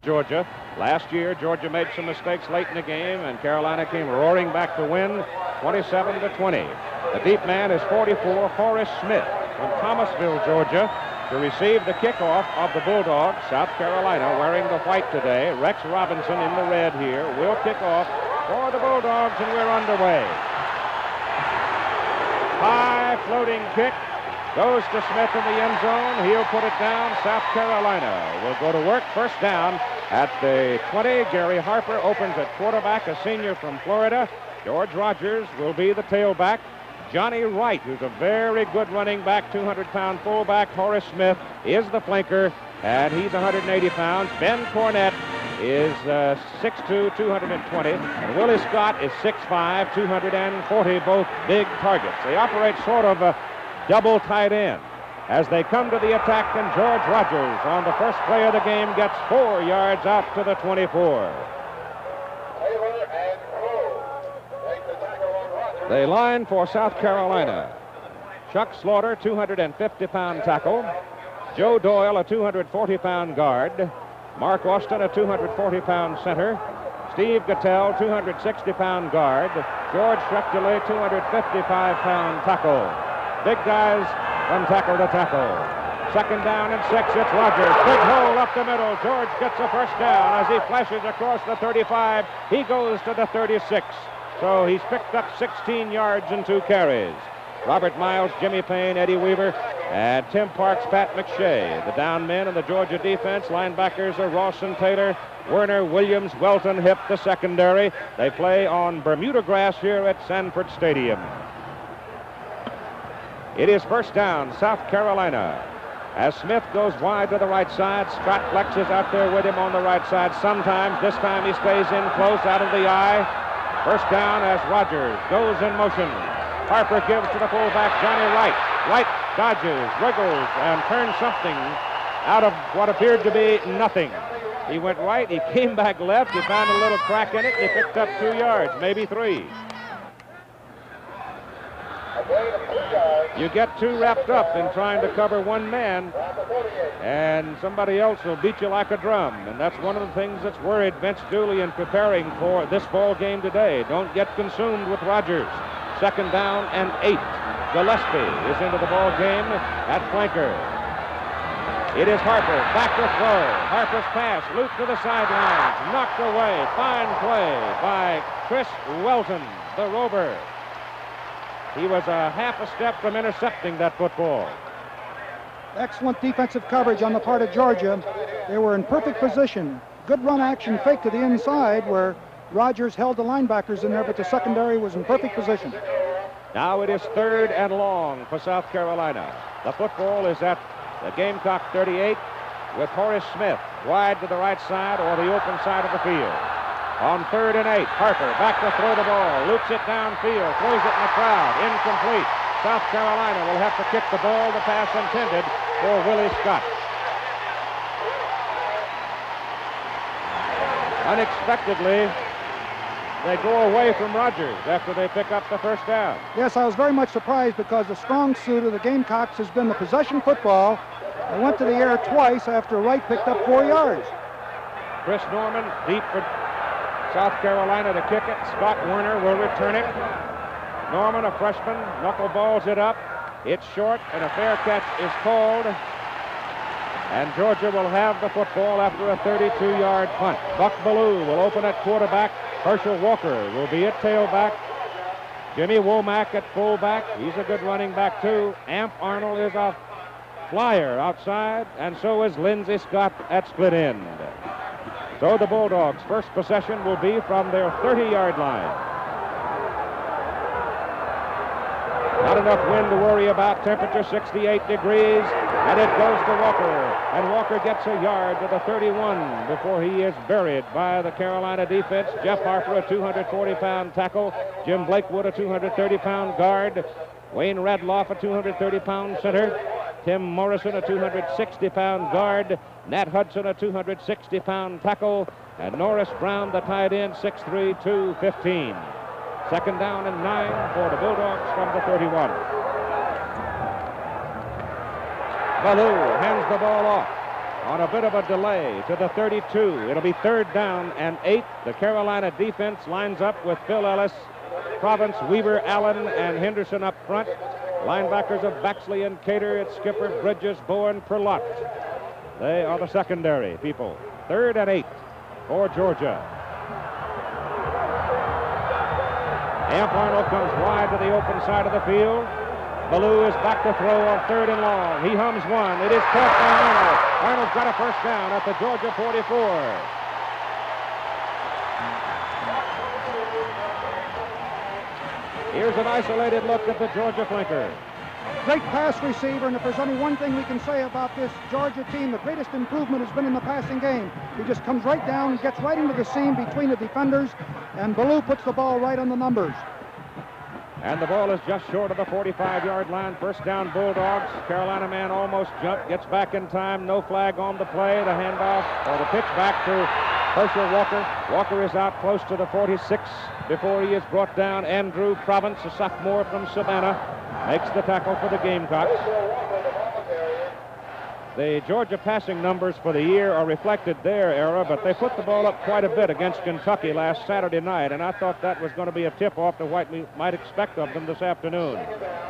Georgia. Last year, Georgia made some mistakes late in the game, and Carolina came roaring back to win 27-20. The deep man is 44, Horace Smith, from Thomasville, Georgia, to receive the kickoff of the Bulldogs. South Carolina wearing the white today. Rex Robinson in the red here will kick off for the Bulldogs, and we're underway. High floating kick goes to Smith in the end zone. He'll put it down. South Carolina will go to work. First down at the 20. Gary Harper opens at quarterback, a senior from Florida. George Rogers will be the tailback. Johnny Wright, who's a very good running back, 200-pound fullback. Horace Smith is the flanker, and he's 180 pounds. Ben Cornett is 6'2", 220, and Willie Scott is 6'5", 240, both big targets. They operate sort of a double tight end as they come to the attack, and George Rogers on the first play of the game gets 4 yards out to the 24. They line for South Carolina. Chuck Slaughter, 250-pound tackle. Joe Doyle, a 240-pound guard. Mark Austin, a 240-pound center. Steve Gattell, 260-pound guard. George Schrechtele, 255-pound tackle. Big guys from tackle to tackle. Second down and 6. It's Rogers. Big hole up the middle. George gets a first down as he flashes across the 35. He goes to the 36. So he's picked up 16 yards and 2 carries. Robert Miles, Jimmy Payne, Eddie Weaver, and Tim Parks, Pat McShay. The down men in the Georgia defense, linebackers are Rawson Taylor, Werner, Williams, Welton, Hip, the secondary. They play on Bermuda grass here at Sanford Stadium. It is first down, South Carolina. As Smith goes wide to the right side, Scott Flex is out there with him on the right side sometimes. This time he stays in close, out of the eye. First down as Rogers goes in motion. Harper gives to the fullback, Johnny Wright. Wright dodges, wriggles, and turns something out of what appeared to be nothing. He went right, he came back left, he found a little crack in it, and he picked up 2 yards, maybe 3. You get too wrapped up in trying to cover one man, and somebody else will beat you like a drum. And that's one of the things that's worried Vince Dooley in preparing for this ball game today. Don't get consumed with Rogers. Second down and 8. Gillespie is into the ball game at flanker. It is Harper, back to throw. Harper's pass, loop to the sidelines, knocked away. Fine play by Chris Welton, the rover. He was a half a step from intercepting that football. Excellent defensive coverage on the part of Georgia. They were in perfect position. Good run action fake to the inside where Rogers held the linebackers in there, but the secondary was in perfect position. Now it is third and long for South Carolina. The football is at the Gamecock 38 with Horace Smith wide to the right side or the open side of the field. On third and 8, Harper back to throw the ball, loops it downfield, throws it in the crowd, incomplete. South Carolina will have to kick the ball, the pass intended for Willie Scott. Unexpectedly, they go away from Rogers after they pick up the first down. Yes, I was very much surprised because the strong suit of the Gamecocks has been the possession football. They went to the air twice after Wright picked up 4 yards. Chris Norman deep for South Carolina to kick it. Scott Werner will return it. Norman, a freshman, knuckleballs it up. It's short, and a fair catch is called. And Georgia will have the football after a 32-yard punt. Buck Bellew will open at quarterback. Herschel Walker will be at tailback. Jimmy Womack at fullback. He's a good running back, too. Amp Arnold is a flyer outside, and so is Lindsey Scott at split end. So the Bulldogs' first possession will be from their 30-yard line. Not enough wind to worry about. Temperature 68 degrees, and it goes to Walker. And Walker gets a yard to the 31 before he is buried by the Carolina defense. Jeff Harper, a 240-pound tackle. Jim Blakewood, a 230-pound guard. Wayne Radloff, a 230-pound center. Tim Morrison, a 260-pound guard. Nat Hudson, a 260-pound tackle. And Norris Brown, the tight end, 6'3", 215. Second down and 9 for the Bulldogs from the 31. Bellew hands the ball off. on a bit of a delay to the 32. It'll be 3rd down and 8. The Carolina defense lines up with Phil Ellis, Province, Weaver, Allen, and Henderson up front. Linebackers of Baxley and Cater. It's Skipper, Bridges, Bowen, Perlott. They are the secondary people. 3rd and 8 for Georgia. Amp Arnold comes wide to the open side of the field. Ballou is back to throw on 3rd and long. He hums one. It is caught by Arnold. Arnold's got a first down at the Georgia 44. Here's an isolated look at the Georgia flanker. Great pass receiver, and if there's only one thing we can say about this Georgia team, the greatest improvement has been in the passing game. He just comes right down, gets right into the seam between the defenders, and Ballou puts the ball right on the numbers. And the ball is just short of the 45-yard line. First down, Bulldogs. Carolina man almost jumped, gets back in time. No flag on the play. The handoff, or the pitch back to Herschel Walker. Walker is out close to the 46 before he is brought down. Andrew Province, a sophomore from Savannah, makes the tackle for the Gamecocks. The Georgia passing numbers for the year are reflected there, Era, but they put the ball up quite a bit against Kentucky last Saturday night, and I thought that was going to be a tip-off to what we might expect of them this afternoon.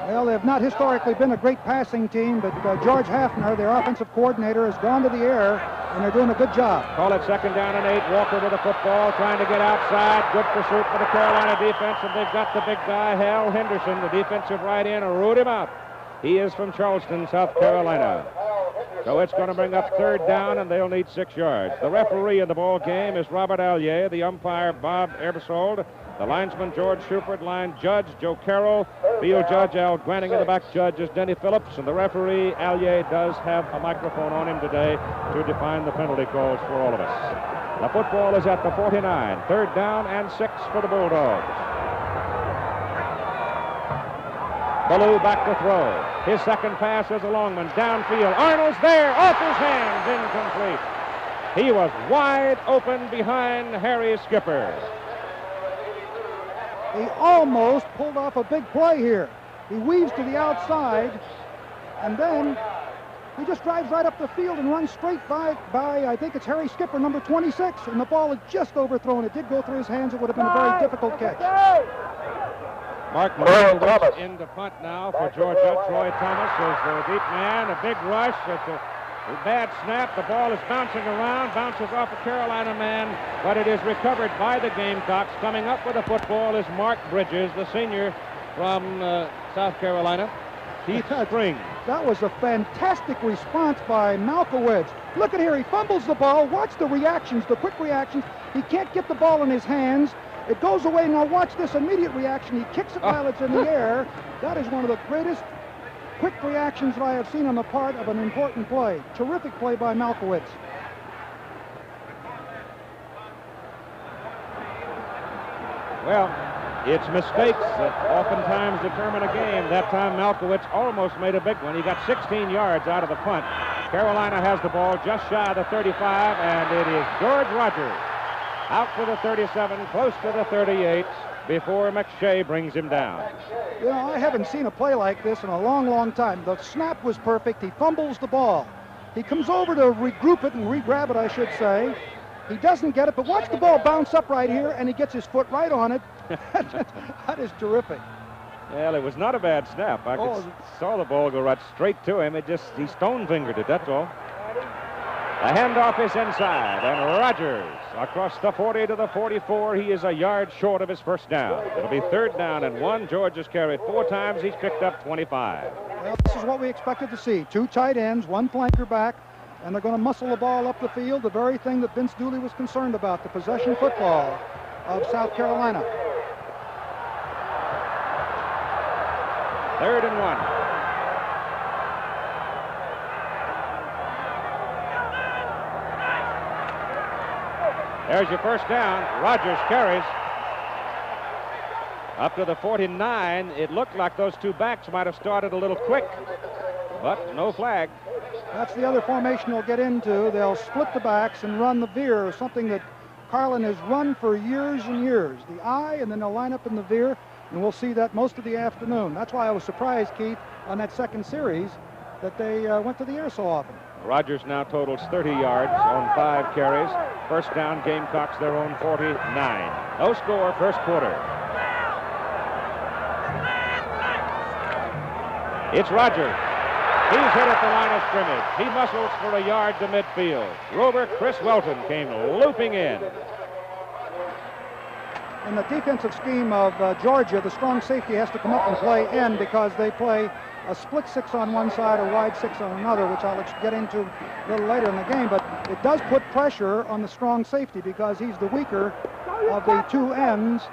Well, they have not historically been a great passing team, but George Hafner, their offensive coordinator, has gone to the air, and they're doing a good job. Call it 2nd down and 8. Walker with the football, trying to get outside. Good pursuit for the Carolina defense, and they've got the big guy, Hal Henderson, the defensive right end, ruled him out. He is from Charleston, South Carolina. So it's going to bring up 3rd down, and they'll need 6 yards. The referee in the ball game is Robert Allier, the umpire Bob Ebersold, the linesman George Shupert, line judge Joe Carroll, field judge Al Granting, and the back judge is Denny Phillips. And the referee Allier does have a microphone on him today to define the penalty calls for all of us. The football is at the 49, 3rd down and 6 for the Bulldogs. Ballou back to throw. His second pass is a long one, downfield. Arnold's there, off his hands, incomplete. He was wide open behind Harry Skipper. He almost pulled off a big play here. He weaves to the outside, and then he just drives right up the field and runs straight by I think it's Harry Skipper, number 26, and the ball is just overthrown. It did go through his hands. It would have been a very difficult catch. Mark Martinowitz in the punt now for Georgia. Troy Thomas is the deep man. A big rush. It's a bad snap. The ball is bouncing around, bounces off a Carolina man, but it is recovered by the Gamecocks. Coming up with the football is Mark Bridges, the senior from South Carolina. Keith Spring. That was a fantastic response by Malkowitz. Look at here. He fumbles the ball. Watch the reactions, the quick reactions. He can't get the ball in his hands. It goes away. Now watch this immediate reaction. He kicks it while it's in the air. That is one of the greatest quick reactions that I have seen on the part of an important play. Terrific play by Malkowitz. Well, it's mistakes that oftentimes determine a game. That time Malkowitz almost made a big one. He got 16 yards out of the punt. Carolina has the ball just shy of the 35, and it is George Rogers out to the 37, close to the 38, before McShay brings him down. You know, I haven't seen a play like this in a long, long time. The snap was perfect. He fumbles the ball. He comes over to regroup it and re-grab it, I should say. He doesn't get it, but watch the ball bounce up right here, and he gets his foot right on it. That is terrific. Well, it was not a bad snap. I saw the ball go right straight to him. He stone-fingered it, that's all. The handoff is inside, and Rogers across the 40 to the 44. He is a yard short of his first down. It'll be 3rd down and 1. George has carried 4 times. He's picked up 25. Well, this is what we expected to see. 2 tight ends, 1 flanker back, and they're going to muscle the ball up the field, the very thing that Vince Dooley was concerned about, the possession football of South Carolina. 3rd and 1. There's your first down. Rogers carries up to the 49. It looked like those 2 backs might have started a little quick, but no flag. That's the other formation they'll get into. They'll split the backs and run the veer, something that Carlin has run for years and years. The I, and then they'll line up in the veer, and we'll see that most of the afternoon. That's why I was surprised, Keith, on that second series that they went to the air so often. Rogers now totals 30 yards on 5 carries. First down, Gamecocks their own 49. No score, first quarter. It's Rogers. He's hit at the line of scrimmage. He muscles for a yard to midfield. Rover Chris Welton came looping in. In the defensive scheme of Georgia, the strong safety has to come up and play in because they play a split 6 on one side, a wide 6 on another, which I'll get into a little later in the game. But it does put pressure on the strong safety because he's the weaker of the two ends,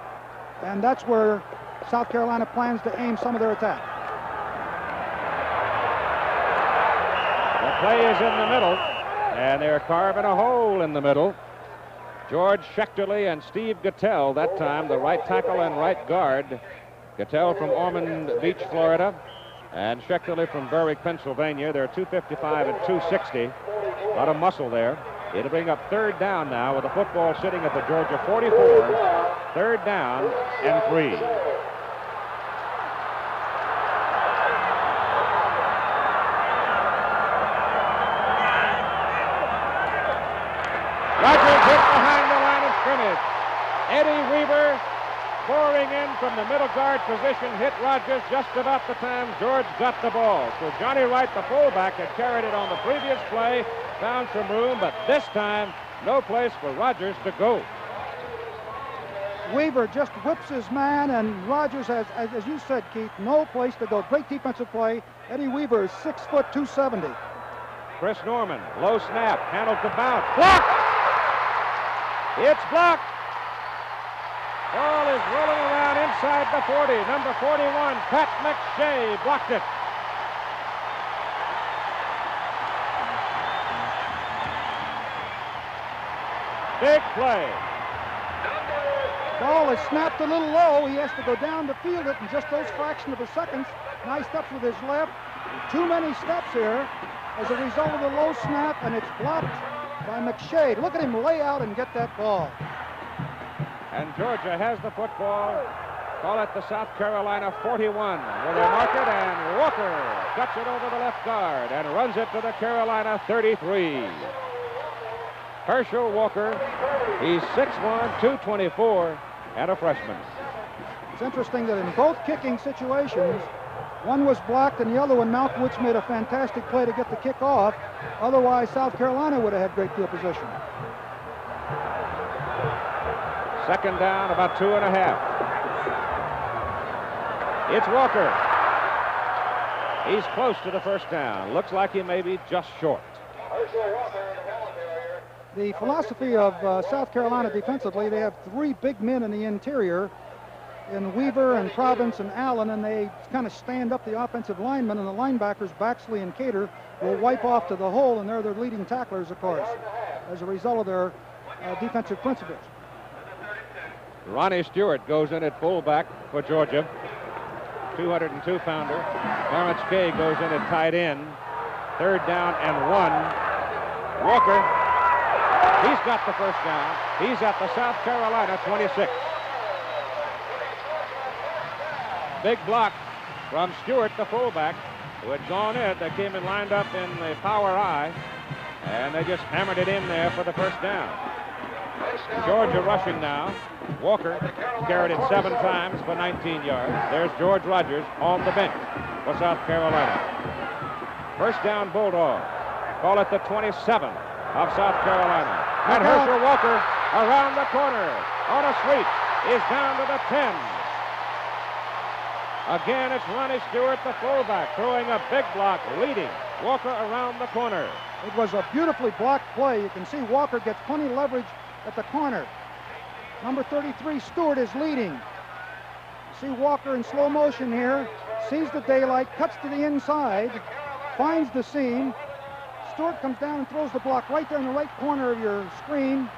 and that's where South Carolina plans to aim some of their attack. The play is in the middle, and they're carving a hole in the middle. George Schechterly and Steve Gattell, that time the right tackle and right guard. Gattell from Ormond Beach, Florida, and Schechterly from Berwick, Pennsylvania. They're 255 and 260. A lot of muscle there. It'll bring up third down now with the football sitting at the Georgia 44. Third down and 3. Rogers hit behind the line of scrimmage. Eddie Weaver, pouring in from the middle guard position, hit Rogers just about the time George got the ball. So Johnny Wright, the fullback, had carried it on the previous play, found some room, but this time, no place for Rogers to go. Weaver just whips his man, and Rogers has, as you said, Keith, no place to go. Great defensive play. Eddie Weaver is 6 foot 270. Chris Norman, low snap, handled the bounce. Blocked! It's blocked. Ball is rolling around inside the 40. Number 41, Pat McShay, blocked it. Big play. Ball is snapped a little low. He has to go down to field it in just those fraction of a second. Nice steps with his left. Too many steps here as a result of the low snap, and it's blocked by McShay. Look at him lay out and get that ball. And Georgia has the football. Call it the South Carolina 41 where they mark it, and Walker cuts it over the left guard and runs it to the Carolina 33. Herschel Walker, he's 6'1", 224, and a freshman. It's interesting that in both kicking situations, one was blocked and the other one, Malkowitz made a fantastic play to get the kick off. Otherwise, South Carolina would have had great field position. Second down, about 2.5. It's Walker. He's close to the first down. Looks like he may be just short. The philosophy of South Carolina defensively, they have 3 big men in the interior, in Weaver and Province and Allen, and they kind of stand up the offensive linemen, and the linebackers, Baxley and Cater, will wipe off to the hole, and they're their leading tacklers, of course, as a result of their defensive principles. Ronnie Stewart goes in at fullback for Georgia, 202-pounder. Lawrence Kay goes in at tight end. Third down and 1. Walker, he's got the first down. He's at the South Carolina 26. Big block from Stewart, the fullback, who had gone in. They came and lined up in the power I, and they just hammered it in there for the first down. Georgia rushing now. Walker carried it 7 times for 19 yards. There's George Rogers on the bench for South Carolina. First down, Bulldog. Call it the 27 of South Carolina. And Herschel Walker around the corner on a sweep is down to the 10. Again, it's Ronnie Stewart, the fullback, throwing a big block, leading Walker around the corner. It was a beautifully blocked play. You can see Walker gets plenty of leverage at the corner. Number 33, Stewart, is leading. See Walker in slow motion here, sees the daylight, cuts to the inside, finds the seam. Stewart comes down and throws the block right there in the right corner of your screen.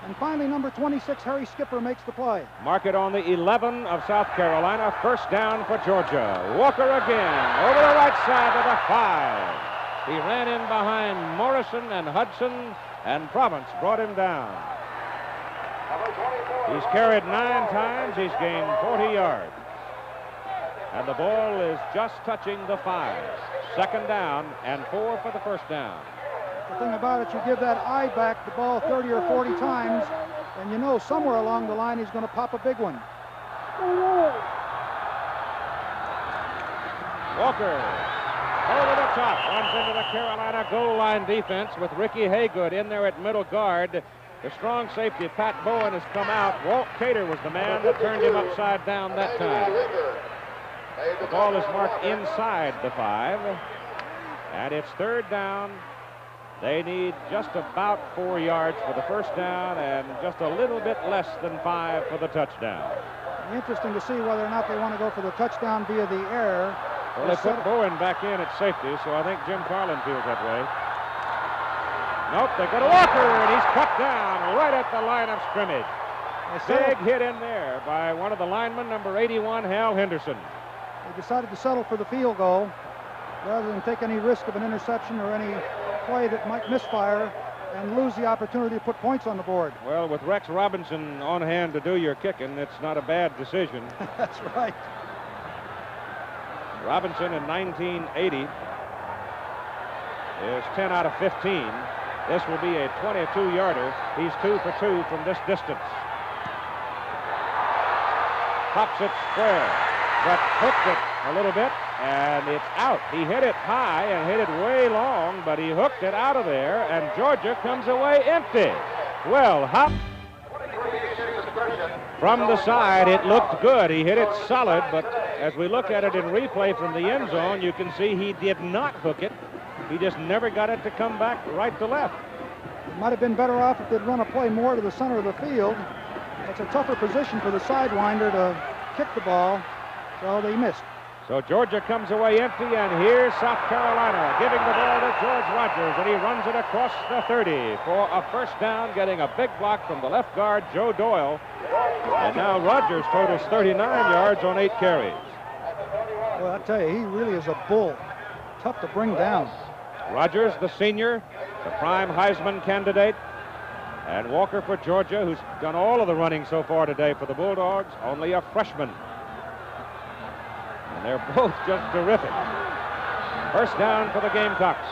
And finally, number 26, Harry Skipper, makes the play. Mark it on the 11 of South Carolina. First down for Georgia. Walker again over the right side of the 5. He ran in behind Morrison and Hudson, and Province brought him down. He's carried 9 times. He's gained 40 yards. And the ball is just touching the 5. Second down and 4 for the first down. The thing about it, you give that eye back the ball 30 or 40 times, and you know somewhere along the line he's going to pop a big one. Walker over the top, runs into the Carolina goal line defense with Ricky Haygood in there at middle guard. The strong safety, Pat Bowen, has come out. Walt Cater was the man that turned him upside down that time. The ball is marked inside the 5, and it's third down. They need just about 4 yards for the first down and just a little bit less than 5 for the touchdown. Interesting to see whether or not they want to go for the touchdown via the air. Well, they put Bowen back in at safety, so I think Jim Carlin feels that way. Nope, they go to Walker, and he's cut down right at the line of scrimmage. Big hit in there by one of the linemen, number 81, Hal Henderson. They decided to settle for the field goal rather than take any risk of an interception or any play that might misfire and lose the opportunity to put points on the board. Well, with Rex Robinson on hand to do your kicking, it's not a bad decision. That's right. Robinson in 1980 is 10 out of 15. This will be a 22-yarder. He's 2 for 2 from this distance. Pops it square, but hooked it a little bit, and it's out. He hit it high and hit it way long, but he hooked it out of there, and Georgia comes away empty. Well, Hop, from the side, it looked good. He hit it solid, but as we look at it in replay from the end zone, you can see he did not hook it. He just never got it to come back right to left. It might have been better off if they'd run a play more to the center of the field. It's a tougher position for the sidewinder to kick the ball, so they missed. So Georgia comes away empty, and here's South Carolina giving the ball to George Rogers, and he runs it across the 30 for a first down, getting a big block from the left guard, Joe Doyle. And now Rogers totals 39 yards on 8 carries. Well, I tell you, he really is a bull. Tough to bring down. Rogers, the senior, the prime Heisman candidate, and Walker for Georgia, who's done all of the running so far today for the Bulldogs, only a freshman. And they're both just terrific. First down for the Gamecocks.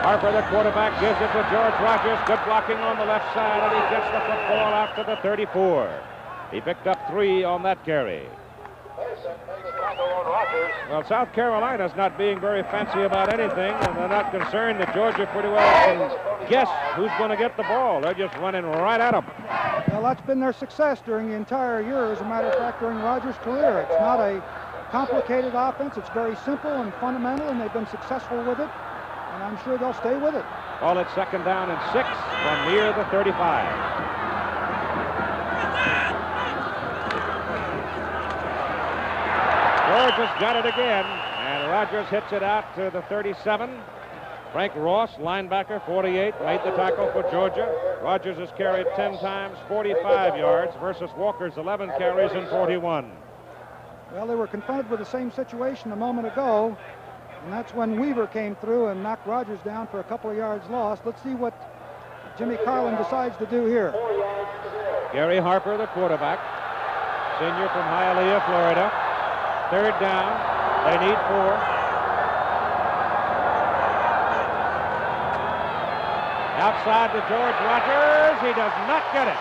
Harper, the quarterback, gives it to George Rogers. Good blocking on the left side, and he gets the football out to the 34. He picked up 3 on that carry. Well, South Carolina's not being very fancy about anything, and they're not concerned that Georgia pretty well can guess who's going to get the ball. They're just running right at them. Well, that's been their success during the entire year. As a matter of fact, during Rogers' career, it's not a complicated offense. It's very simple and fundamental, and they've been successful with it, and I'm sure they'll stay with it. Ball at second down and 6 from near the 35. George has got it again, and Rogers hits it out to the 37. Frank Ross, linebacker, 48, made the tackle for Georgia. Rogers has carried 10 times, 45 yards, versus Walker's 11 carries and 41. Well, they were confronted with the same situation a moment ago, and that's when Weaver came through and knocked Rogers down for a couple of yards lost. Let's see what Jimmy Carlin decides to do here. Gary Harper, the quarterback, senior from Hialeah, Florida. Third down. They need 4. Outside to George Rogers. He does not get it.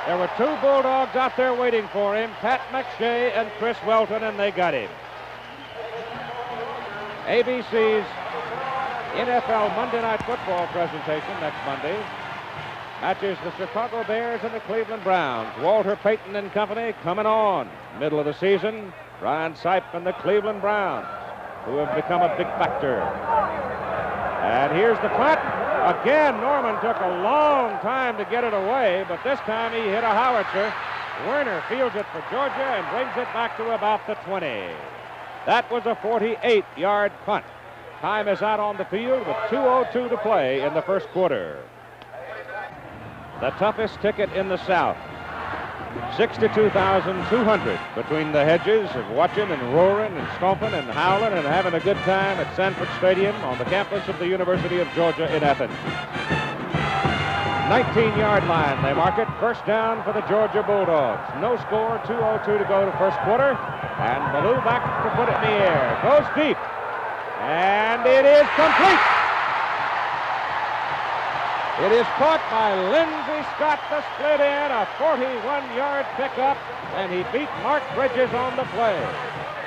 There were 2 Bulldogs out there waiting for him, Pat McShay and Chris Welton, and they got him. ABC's NFL Monday Night Football presentation next Monday matches the Chicago Bears and the Cleveland Browns. Walter Payton and company coming on. Middle of the season, Brian Sipe and the Cleveland Browns, who have become a big factor. And here's the punt. Again, Norman took a long time to get it away, but this time he hit a howitzer. Werner fields it for Georgia and brings it back to about the 20. That was a 48-yard punt. Time is out on the field with 2:02 to play in the first quarter. The toughest ticket in the South. 62,200 between the hedges of watching and roaring and stomping and howling and having a good time at Sanford Stadium on the campus of the University of Georgia in Athens. 19-yard line. They mark it first down for the Georgia Bulldogs. No score, 2:02 to go to first quarter. And Ballou back to put it in the air. Goes deep. And it is complete. It is caught by Lindsey Scott, the split end, a 41-yard pickup, and he beat Mark Bridges on the play.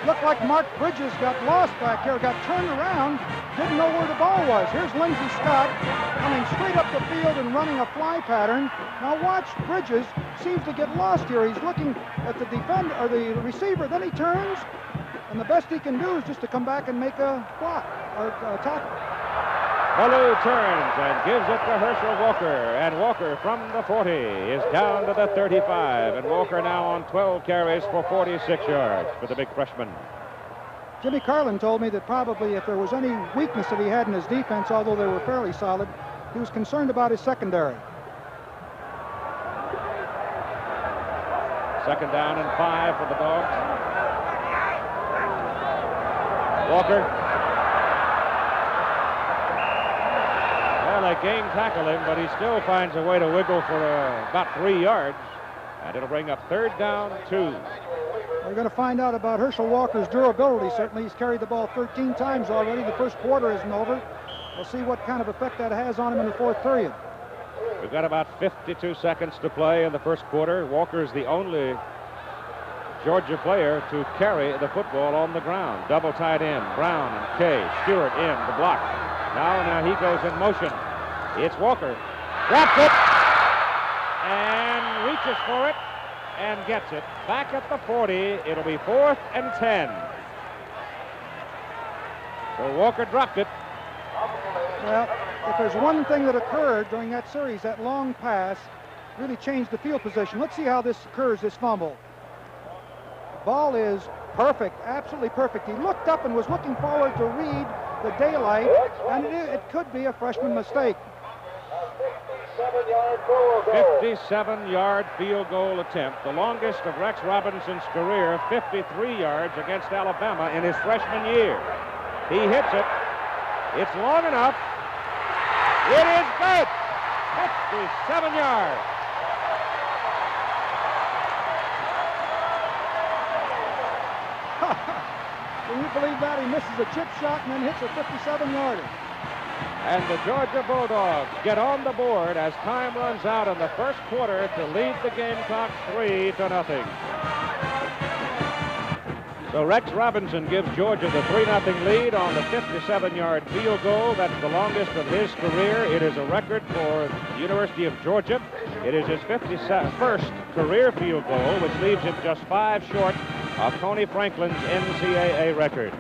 Looked like Mark Bridges got lost back here, got turned around, didn't know where the ball was. Here's Lindsey Scott coming straight up the field and running a fly pattern. Now watch Bridges, seems to get lost here. He's looking at the defender or the receiver, then he turns, and the best he can do is just to come back and make a block or a tackle. Ballou turns and gives it to Herschel Walker, and Walker from the 40 is down to the 35, and Walker now on 12 carries for 46 yards for the big freshman. Jimmy Carlin told me that probably if there was any weakness that he had in his defense, although they were fairly solid, he was concerned about his secondary. Second down and 5 for the Dogs. Walker. They game tackle him, but he still finds a way to wiggle for about 3 yards, and it'll bring up third down 2. We're going to find out about Herschel Walker's durability. Certainly, he's carried the ball 13 times already. The first quarter isn't over. We'll see what kind of effect that has on him in the fourth period. We've got about 52 seconds to play in the first quarter. Walker is the only Georgia player to carry the football on the ground. Double tight end, Brown and Kay. Stewart in the block. Now he goes in motion. It's Walker. Wraps it and reaches for it and gets it. Back at the 40. It'll be 4th and 10. So Walker dropped it. Well, if there's one thing that occurred during that series, that long pass really changed the field position. Let's see how this occurs, this fumble. The ball is perfect, absolutely perfect. He looked up and was looking forward to read the daylight, and it could be a freshman mistake. 57-yard field goal attempt, the longest of Rex Robinson's career, 53 yards against Alabama in his freshman year. He hits it. It's long enough. It is good. 57 yards. Can you believe that? He misses a chip shot and then hits a 57-yarder. And the Georgia Bulldogs get on the board as time runs out in the first quarter to lead the Gamecocks 3-0. So Rex Robinson gives Georgia the 3-0 lead on the 57-yard field goal. That's the longest of his career. It is a record for the University of Georgia. It is his 51st career field goal, which leaves him just 5 short of Tony Franklin's NCAA record.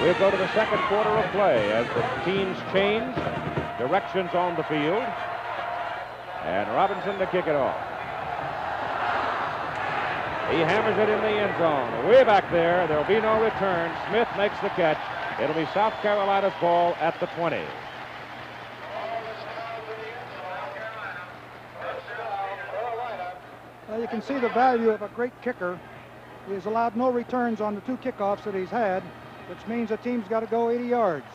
We'll go to the second quarter of play as the teams change directions on the field. And Robinson to kick it off. He hammers it in the end zone. Way back there. There'll be no return. Smith makes the catch. It'll be South Carolina's ball at the 20. Well, you can see the value of a great kicker. He has allowed no returns on the 2 kickoffs that he's had, which means the team's got to go 80 yards.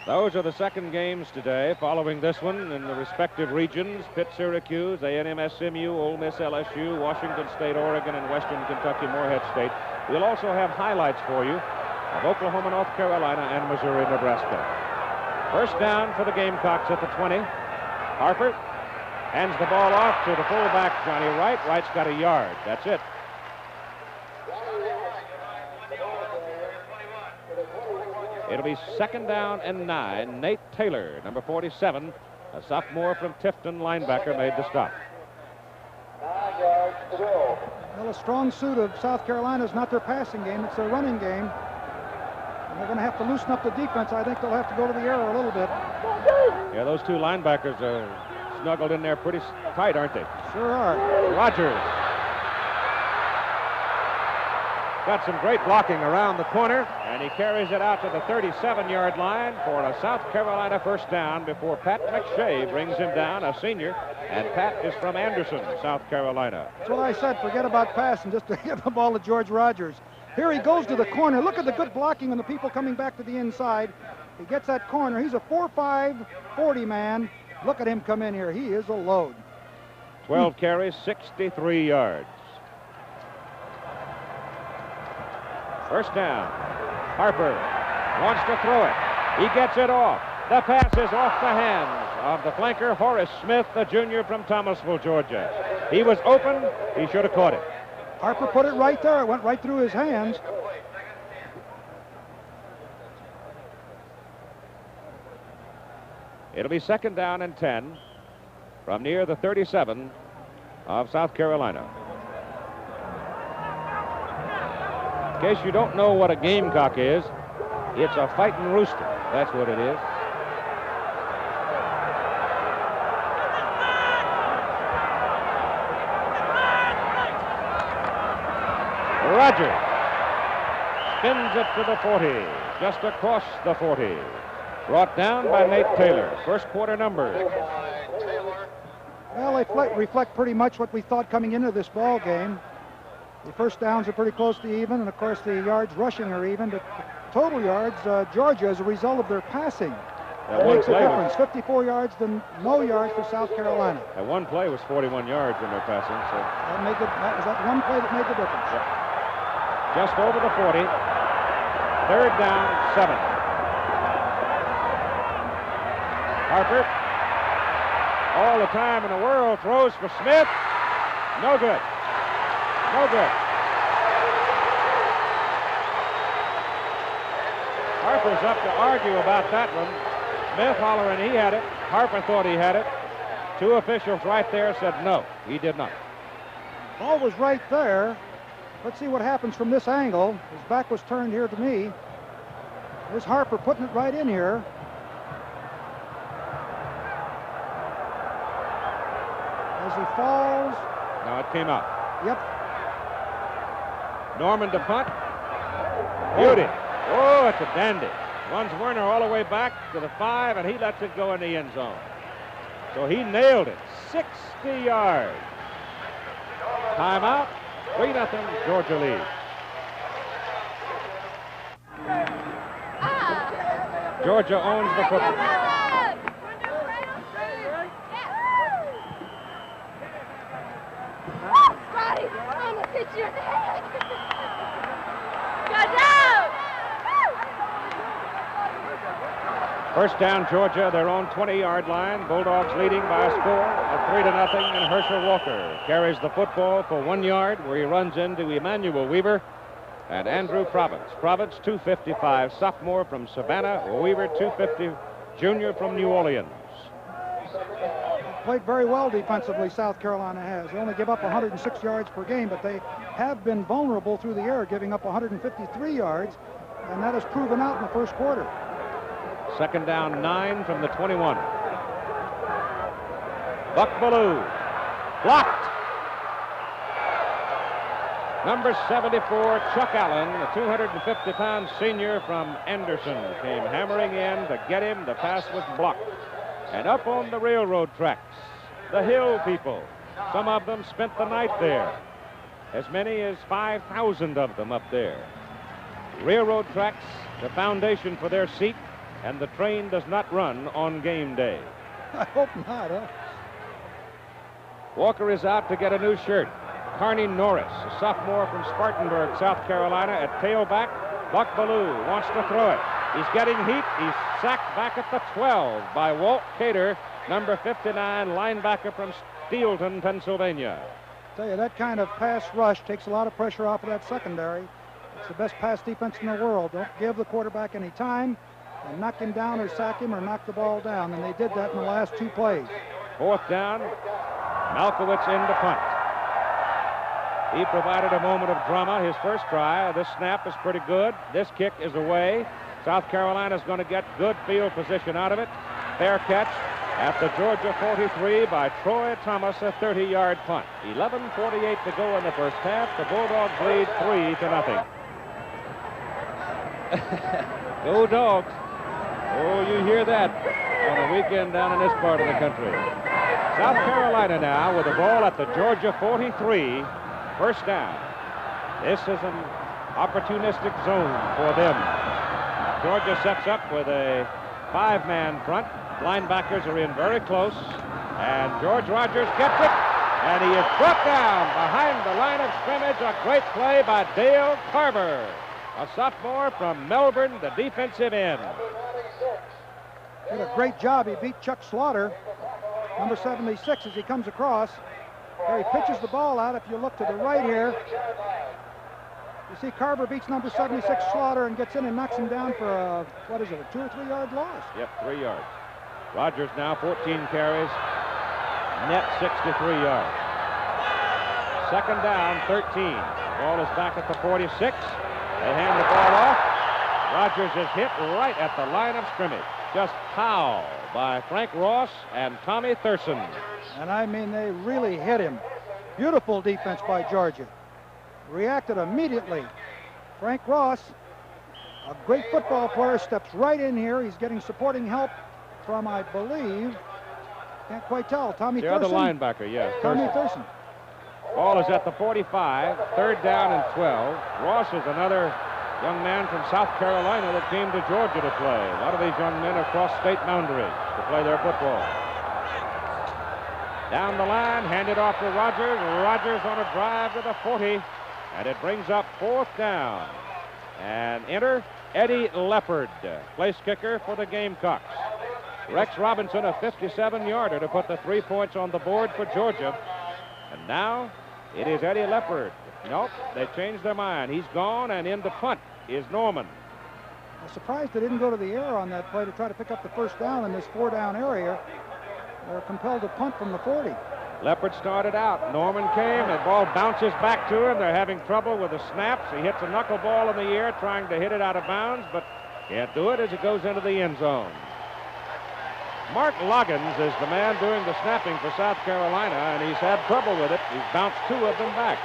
Those are the second games today. Following this one in the respective regions, Pitt, Syracuse, A&M, SMU, Ole Miss, LSU, Washington State, Oregon, and Western Kentucky, Morehead State. We'll also have highlights for you of Oklahoma, North Carolina, and Missouri, Nebraska. First down for the Gamecocks at the 20. Harper hands the ball off to the fullback, Johnny Wright. Wright's got a yard. That's it. It'll be second down and 9. Nate Taylor, number 47, a sophomore from Tifton linebacker, made the stop. Well, a strong suit of South Carolina is not their passing game, it's their running game. And they're going to have to loosen up the defense. I think they'll have to go to the air a little bit. Yeah, those 2 linebackers are snuggled in there pretty tight, aren't they? Sure are. Rogers got some great blocking around the corner, and he carries it out to the 37-yard line for a South Carolina first down before Pat McShay brings him down, a senior, and Pat is from Anderson, South Carolina. That's what I said. Forget about passing, just to give the ball to George Rogers. Here he goes to the corner. Look at the good blocking on the people coming back to the inside. He gets that corner. He's a 4'5", 40 man. Look at him come in here. He is a load. 12 carries, 63 yards. First down. Harper wants to throw it. He gets it off. The pass is off the hands of the flanker, Horace Smith, the junior from Thomasville, Georgia. He was open. He should have caught it. Harper put it right there. It went right through his hands. It'll be second down and 10 from near the 37 of South Carolina. In case you don't know what a gamecock is, it's a fighting rooster. That's what it is. Rogers spins it to the 40, just across the 40. Brought down by Nate Taylor. First quarter numbers. Well, they reflect pretty much what we thought coming into this ball game. The first downs are pretty close to even, and of course the yards rushing are even, but total yards, Georgia, as a result of their passing, that makes a difference. 54 yards to no yards for South Carolina. That one play was 41 yards in their passing. So that was that one play that made the difference. Yep. Just over the 40. Third down, 7. Harper, all the time in the world, throws for Smith. No good. No good. Harper's up to argue about that one. Smith hollering he had it. Harper thought he had it. Two officials right there said no, he did not. Ball was right there. Let's see what happens from this angle. His back was turned here to me. There's Harper putting it right in here. As he falls. No, it came out. Yep. Norman to punt. Beauty. Oh, it's a dandy. Runs Werner all the way back to the 5, and he lets it go in the end zone. So he nailed it. 60 yards. Timeout. 3-0, Georgia leads. Georgia owns the football. Scotty, I'm gonna hit you in the head. Go down! First down, Georgia, their own 20-yard line. Bulldogs leading by a score of 3-0, and Herschel Walker carries the football for 1 yard, where he runs into Emmanuel Weaver and Andrew Province. Province, 255, sophomore from Savannah. Weaver, 250, junior from New Orleans. Played very well defensively, South Carolina has. They only give up 106 yards per game, but they have been vulnerable through the air, giving up 153 yards, and that has proven out in the first quarter. Second down, 9 from the 21. Buck Bellew, blocked. Number 74, Chuck Allen, the 250-pound senior from Anderson, came hammering in to get him. The pass was blocked. And up on the railroad tracks, the Hill people, some of them spent the night there. As many as 5,000 of them up there. Railroad tracks, the foundation for their seat, and the train does not run on game day. I hope not, huh? Walker is out to get a new shirt. Carney Norris, a sophomore from Spartanburg, South Carolina, at tailback. Buck Bellew wants to throw it. He's getting heat. He's sacked back at the 12 by Walt Cater, number 59, linebacker from Steelton, Pennsylvania. I tell you, that kind of pass rush takes a lot of pressure off of that secondary. It's the best pass defense in the world. Don't give the quarterback any time, and knock him down or sack him or knock the ball down, and they did that in the last 2 plays. Fourth down, Malkowitz in to punt. He provided a moment of drama his first try. This snap is pretty good. This kick is away. South Carolina's going to get good field position out of it. Fair catch at the Georgia 43 by Troy Thomas, a 30-yard punt. 11:48 to go in the first half. The Bulldogs lead 3-0. Go Dogs. Oh, you hear that on a weekend down in this part of the country. South Carolina now with the ball at the Georgia 43. First down. This is an opportunistic zone for them. Georgia sets up with a 5-man front. Linebackers are in very close. And George Rogers gets it. And he is brought down behind the line of scrimmage. A great play by Dale Carver, a sophomore from Melbourne, the defensive end. Did a great job. He beat Chuck Slaughter, number 76, as he comes across. There he pitches the ball out. If you look to the right here, you see Carver beats number 76 Slaughter and gets in and knocks him down for a, what is it, a 2 or 3 yard loss? Yep, 3 yards. Rogers now 14 carries, net 63 yards. Second down, 13. Ball is back at the 46. They hand the ball off. Rogers is hit right at the line of scrimmage. Just how by Frank Ross and Tommy Thurston. And I mean, they really hit him. Beautiful defense by Georgia. Reacted immediately. Frank Ross, a great football player, steps right in here. He's getting supporting help from, I believe, can't quite tell, Tommy Thurston. The other linebacker, yes. Tommy Thurston. Ball is at the 45, third down and 12. Ross is another young man from South Carolina that came to Georgia to play. A lot of these young men across state boundaries to play their football. Down the line, handed off to Rogers. Rogers on a drive to the 40, and it brings up 4th down. And enter Eddie Leopard, place kicker for the Gamecocks. Rex Robinson, a 57-yarder to put the 3 points on the board for Georgia. And now it is Eddie Leopard. Nope, they changed their mind. He's gone, and in the punt is Norman. I'm surprised they didn't go to the air on that play to try to pick up the 1st down in this 4-down area. They're compelled to punt from the 40. Leopard started out. Norman came. The ball bounces back to him. They're having trouble with the snaps. He hits a knuckleball in the air trying to hit it out of bounds, but can't do it as it goes into the end zone. Mark Loggins is the man doing the snapping for South Carolina, and he's had trouble with it. He's bounced 2 of them back.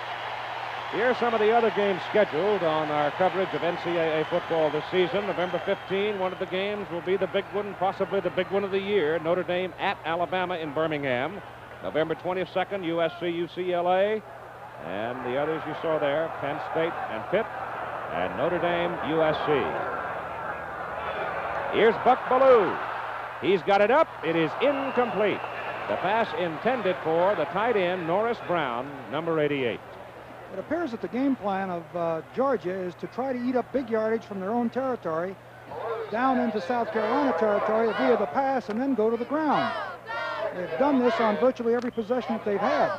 Here are some of the other games scheduled on our coverage of NCAA football this season. November 15, one of the games will be the big one, possibly the big one of the year, Notre Dame at Alabama in Birmingham. November 22nd, USC, UCLA, and the others you saw there, Penn State and Pitt, and Notre Dame, USC. Here's Buck Bellew. He's got it up. It is incomplete. The pass intended for the tight end, Norris Brown, number 88. It appears that the game plan of Georgia is to try to eat up big yardage from their own territory down into South Carolina territory via the pass and then go to the ground. They've done this on virtually every possession that they've had.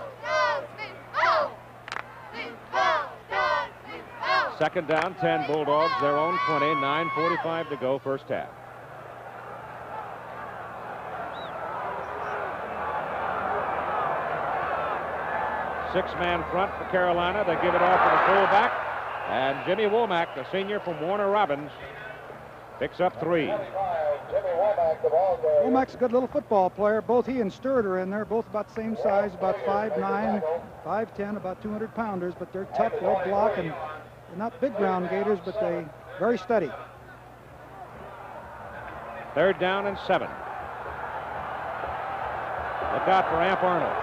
Second down, 10 Bulldogs, their own 20, 9:45 to go, first half. Six-man front for Carolina. They give it off to the fullback. And Jimmy Womack, the senior from Warner Robins, picks up 3. Womack's a good little football player. Both he and Sturt are in there, both about the same size, about 5'9", 5'10", about 200-pounders, but they're tough, they'll block, and they're not big ground gators, but they very steady. Third down and 7. Look out for Amp Arnold.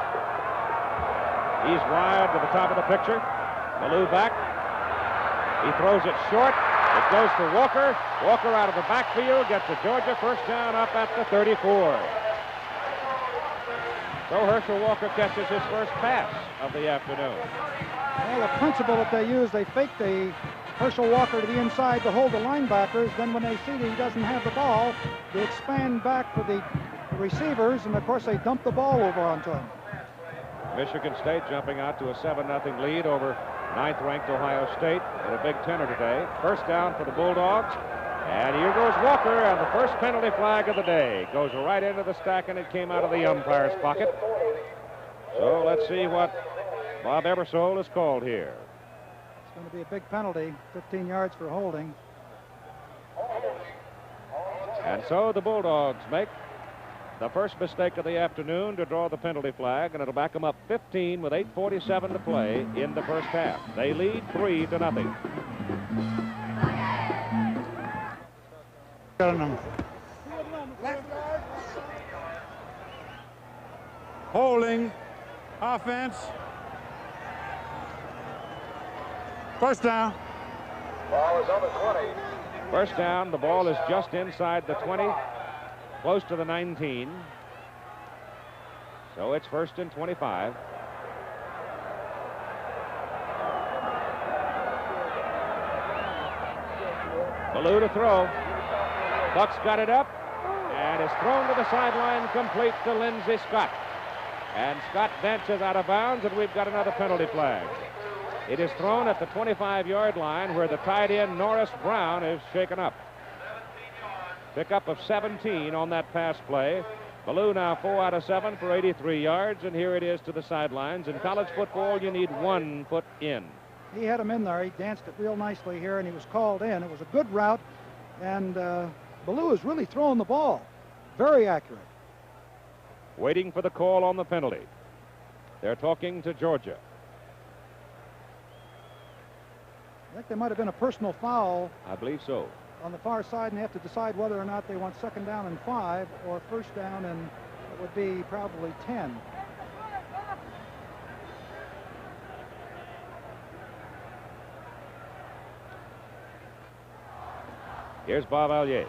He's wide to the top of the picture. Bellew back. He throws it short. It goes to Walker. Walker out of the backfield gets a Georgia first down up at the 34. So Herschel Walker catches his first pass of the afternoon. Well, the principle that they use, they fake the Herschel Walker to the inside to hold the linebackers. Then when they see that he doesn't have the ball, they expand back for the receivers, and of course they dump the ball over onto him. Michigan State jumping out to a 7-0 lead over 9th-ranked Ohio State in a big tenor today. First down for the Bulldogs. And here goes Walker, and the first penalty flag of the day. Goes right into the stack, and it came out of the umpire's pocket. So let's see what Bob Ebersole has called here. It's going to be a big penalty, 15 yards for holding. And so the Bulldogs make the first mistake of the afternoon to draw the penalty flag, and it'll back them up 15 with 8:47 to play in the first half. They lead 3-0. Holding, offense. First down. Ball is on the 20. First down, the ball is just inside the 20. close to the 19. So it's 1st and 25. Ballou to throw. Buck's got it up and is thrown to the sideline, complete to Lindsey Scott. And Scott dances out of bounds, and we've got another penalty flag. It is thrown at the 25-yard line where the tight end Norris Brown is shaken up. Pickup of 17 on that pass play. Ballou now 4 out of 7 for 83 yards, and here it is to the sidelines. In college football, you need 1 foot in. He had him in there. He danced it real nicely here, and he was called in. It was a good route, and Ballou is really throwing the ball. Very accurate. Waiting for the call on the penalty. They're talking to Georgia. I think there might have been a personal foul I believe so. on the far side, and they have to decide whether or not they want 2nd down and 5 or 1st down, and it would be probably 10. Here's Bob Allier.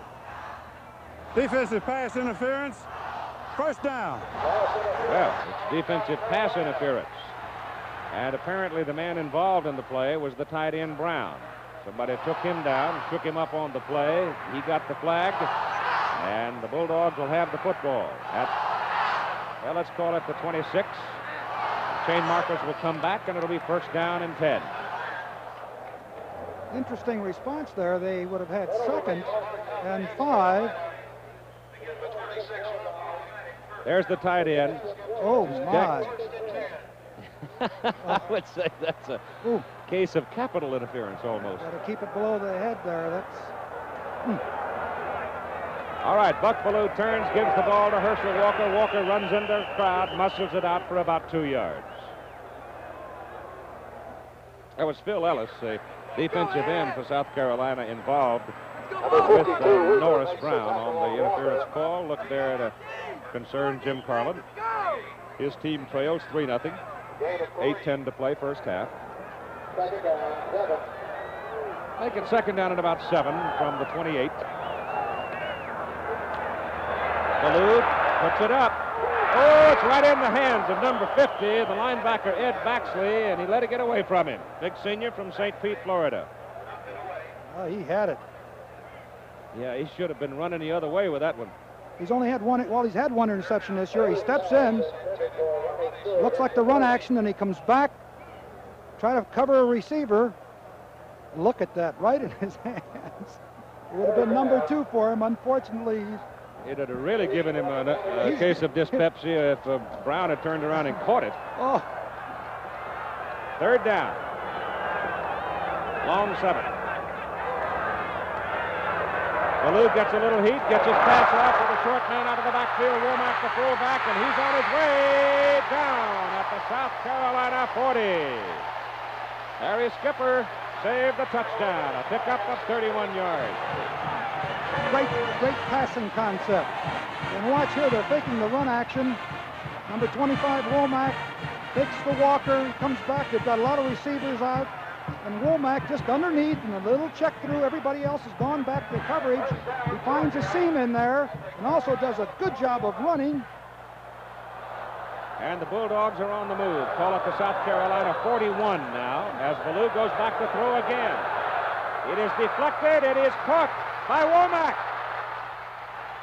Defensive pass interference. 1st down. Well, it's defensive pass interference. And apparently the man involved in the play was the tight end Brown. Somebody took him down, shook him up on the play. He got the flag, and the Bulldogs will have the football at, well, let's call it the 26. Chain markers will come back, and it'll be 1st down and 10. Interesting response there. They would have had 2nd and 5. There's the tight end. Oh, my. I would say that's a case of capital interference almost. Got to keep it below the head there. That's. All right, Buck Ballou turns, gives the ball to Herschel Walker. Walker runs into the crowd, muscles it out for about 2 yards. That was Phil Ellis, a defensive end for South Carolina, involved with Norris Brown on the interference call. Look there to concern Jim Carlin. His team trails 3-0. 8:10 to play, 1st half. Make it 2nd down and about 7 from the 28. Ballou puts it up. Oh, it's right in the hands of number 50, the linebacker Ed Baxley, and he let it get away from him. Big senior from St. Pete, Florida. Oh, he had it. Yeah, he should have been running the other way with that one. He's only had one. Well, he's had 1 interception this year. He steps in, looks like the run action, and he comes back, try to cover a receiver. Look at that, right in his hands. It would have been number 2 for him. Unfortunately, it would have really given him a case of dyspepsia if Brown had turned around and caught it. Oh. 3rd down. Long 7. Ballou gets a little heat, gets his pass off with a short man out of the backfield. Womack, the fullback, and he's on his way down at the South Carolina 40. Harry Skipper saved the touchdown, a pickup of 31 yards. Great passing concept. And watch here, they're faking the run action. Number 25, Womack, takes the Walker, comes back. They've got a lot of receivers out. And Womack just underneath and a little check through. Everybody else has gone back to coverage. He finds a seam in there and also does a good job of running. And the Bulldogs are on the move. Call it the South Carolina 41 now as Ballou goes back to throw again. It is deflected. It is caught by Womack.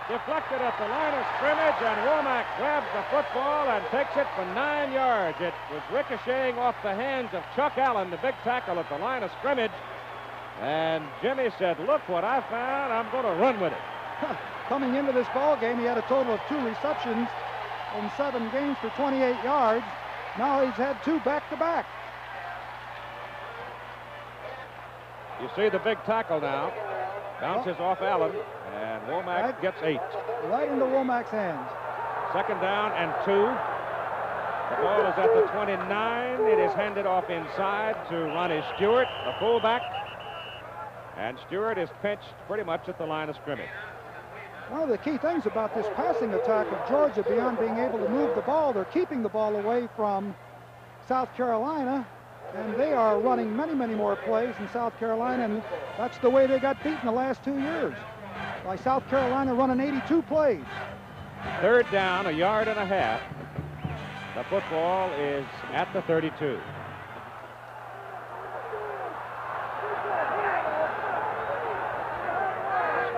Deflected at the line of scrimmage, and Womack grabs the football and takes it for 9 yards. It was ricocheting off the hands of Chuck Allen, the big tackle at the line of scrimmage. And Jimmy said, look what I found. I'm going to run with it. Coming into this ball game, he had a total of 2 receptions in 7 games for 28 yards. Now he's had 2 back-to-back. You see the big tackle now. Bounces off Allen, and Womack gets 8. Right into Womack's hands. 2nd down and 2. The ball is at the 29. It is handed off inside to Ronnie Stewart, the fullback. And Stewart is pitched pretty much at the line of scrimmage. One of the key things about this passing attack of Georgia, beyond being able to move the ball, they're keeping the ball away from South Carolina. And they are running many more plays in South Carolina, and that's the way they got beaten the last 2 years. by South Carolina running 82 plays. Third down, a yard and a half. The football is at the 32.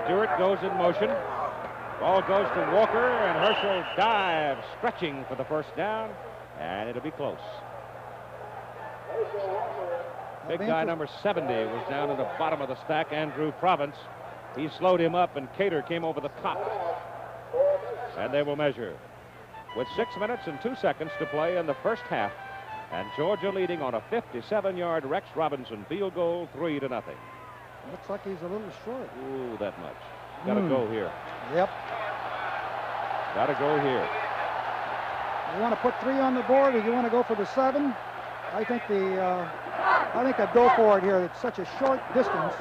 Stewart goes in motion. Ball goes to Walker, and Herschel dives, stretching for the first down, and it'll be close. Big guy number 70 was down in the bottom of the stack, Andrew Province. He slowed him up, and Cater came over the top. And they will measure. With 6 minutes and 2 seconds to play in the first half, and Georgia leading on a 57-yard Rex Robinson field goal, 3-0. Looks like he's a little short. Ooh, that much. Got to go here. Yep. Got to go here. You want to put 3 on the board, or you want to go for the 7? I think I'd go for it here. It's such a short distance.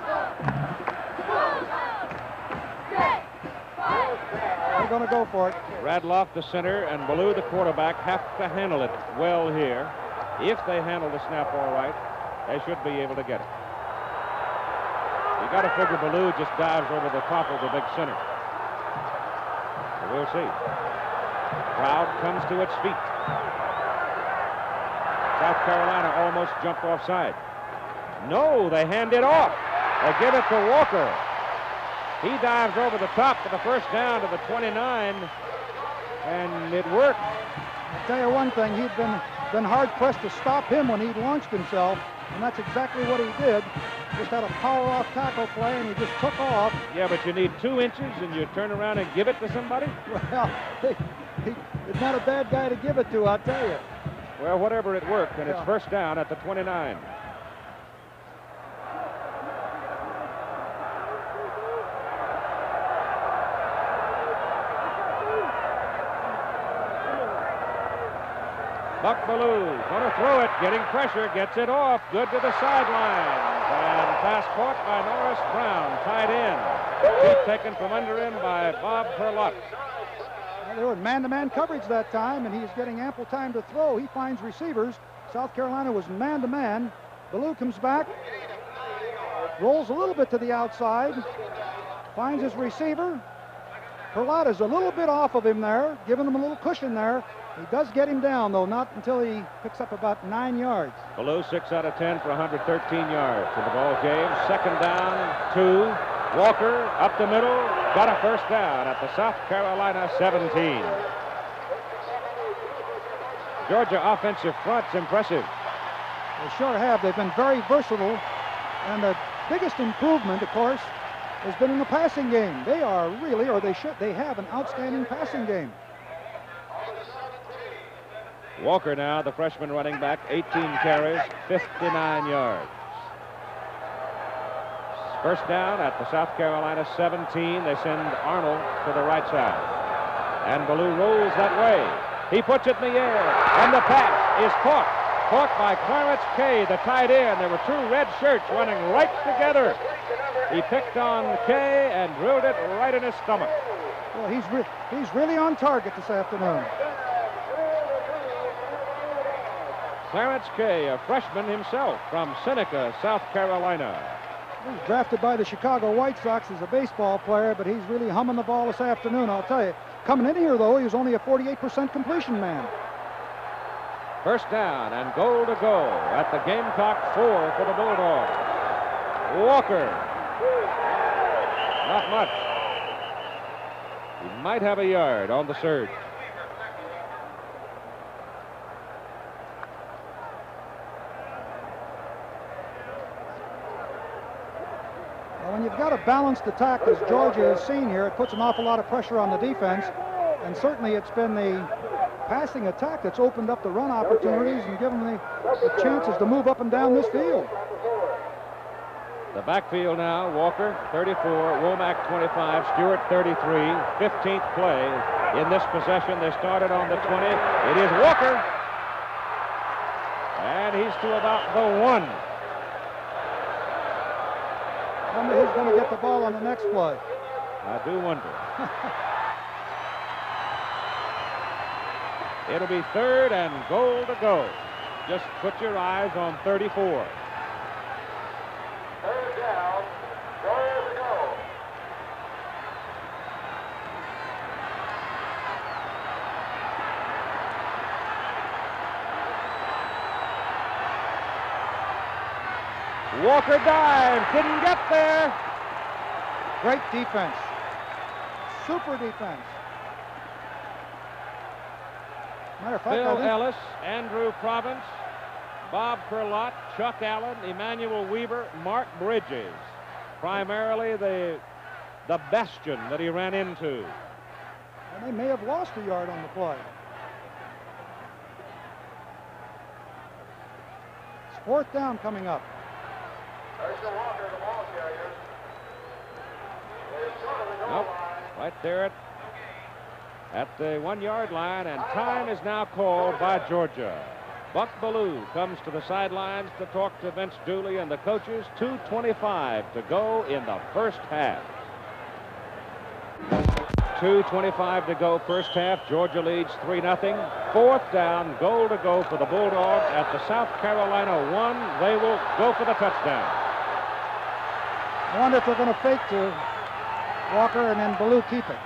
We're going to go for it. Radloff, the center, and Ballou, the quarterback, have to handle it well here. If they handle the snap all right, they should be able to get it. You got to figure Ballou just dives over the top of the big center. So we'll see. Crowd comes to its feet. South Carolina almost jumped offside. No, they hand it off. They give it to Walker. He dives over the top for the first down to the 29, and it worked. I'll tell you one thing, he'd been hard-pressed to stop him when he launched himself, and that's exactly what he did. Just had a power-off tackle play, and he just took off. Yeah, but you need 2 inches, and you turn around and give it to somebody? Well, he's not a bad guy to give it to, I'll tell you. Well, whatever, it worked, and it's first down at the 29. Buck Ballou going to throw it, getting pressure, gets it off, good to the sideline. And pass caught by Norris Brown, tied in. Feet taken from under him by Bob Perlotte. Well, they were in man-to-man coverage that time, and he's getting ample time to throw. He finds receivers. South Carolina was man-to-man. Ballou comes back, rolls a little bit to the outside, finds his receiver. Perlotte is a little bit off of him there, giving him a little cushion there. He does get him down, though, not until he picks up about 9 yards. Ballou 6 out of 10 for 113 yards in the ball game. Second down, 2. Walker up the middle, got a first down at the South Carolina 17. Georgia offensive front's impressive. They sure have. They've been very versatile, and the biggest improvement, of course, has been in the passing game. They are really, or they have an outstanding passing game. Walker now, the freshman running back, 18 carries, 59 yards. First down at the South Carolina 17. They send Arnold to the right side. And Ballou rolls that way. He puts it in the air, and the pass is caught. Caught by Clarence Kay, the tight end. There were 2 red shirts running right together. He picked on Kay and drilled it right in his stomach. Well, he's really on target this afternoon. Clarence Kay, a freshman himself from Seneca, South Carolina. He was drafted by the Chicago White Sox as a baseball player, but he's really humming the ball this afternoon, I'll tell you. Coming in here, though, he was only a 48% completion man. First down and goal to go at the Gamecock 4 for the Bulldogs. Walker. Not much. He might have a yard on the surge. When you've got a balanced attack, as Georgia has seen here, it puts an awful lot of pressure on the defense. And certainly it's been the passing attack that's opened up the run opportunities and given them the chances to move up and down this field. The backfield now, Walker, 34, Womack, 25, Stewart, 33, 15th play in this possession. They started on the 20. It is Walker. And he's to about the 1. I wonder who's going to get the ball on the next play. I do wonder. It'll be third and goal to go. Just put your eyes on 34. Third down, goal to go. Walker dives, didn't get there. Great defense. Super defense. Matter of fact, Phil Ellis, Andrew Province, Bob Perlott, Chuck Allen, Emmanuel Weaver, Mark Bridges. Primarily the bastion that he ran into. And they may have lost a yard on the play. It's 4th down coming up. Nope, right there at the 1-yard line, and time is now called by Georgia. Buck Bellew comes to the sidelines to talk to Vince Dooley and the coaches. 2:25 to go in the first half. 2:25 to go first half. Georgia leads 3-0. 4th down, goal to go for the Bulldogs at the South Carolina 1. They will go for the touchdown. I wonder if they're going to fake to Walker and then Bellew keep it.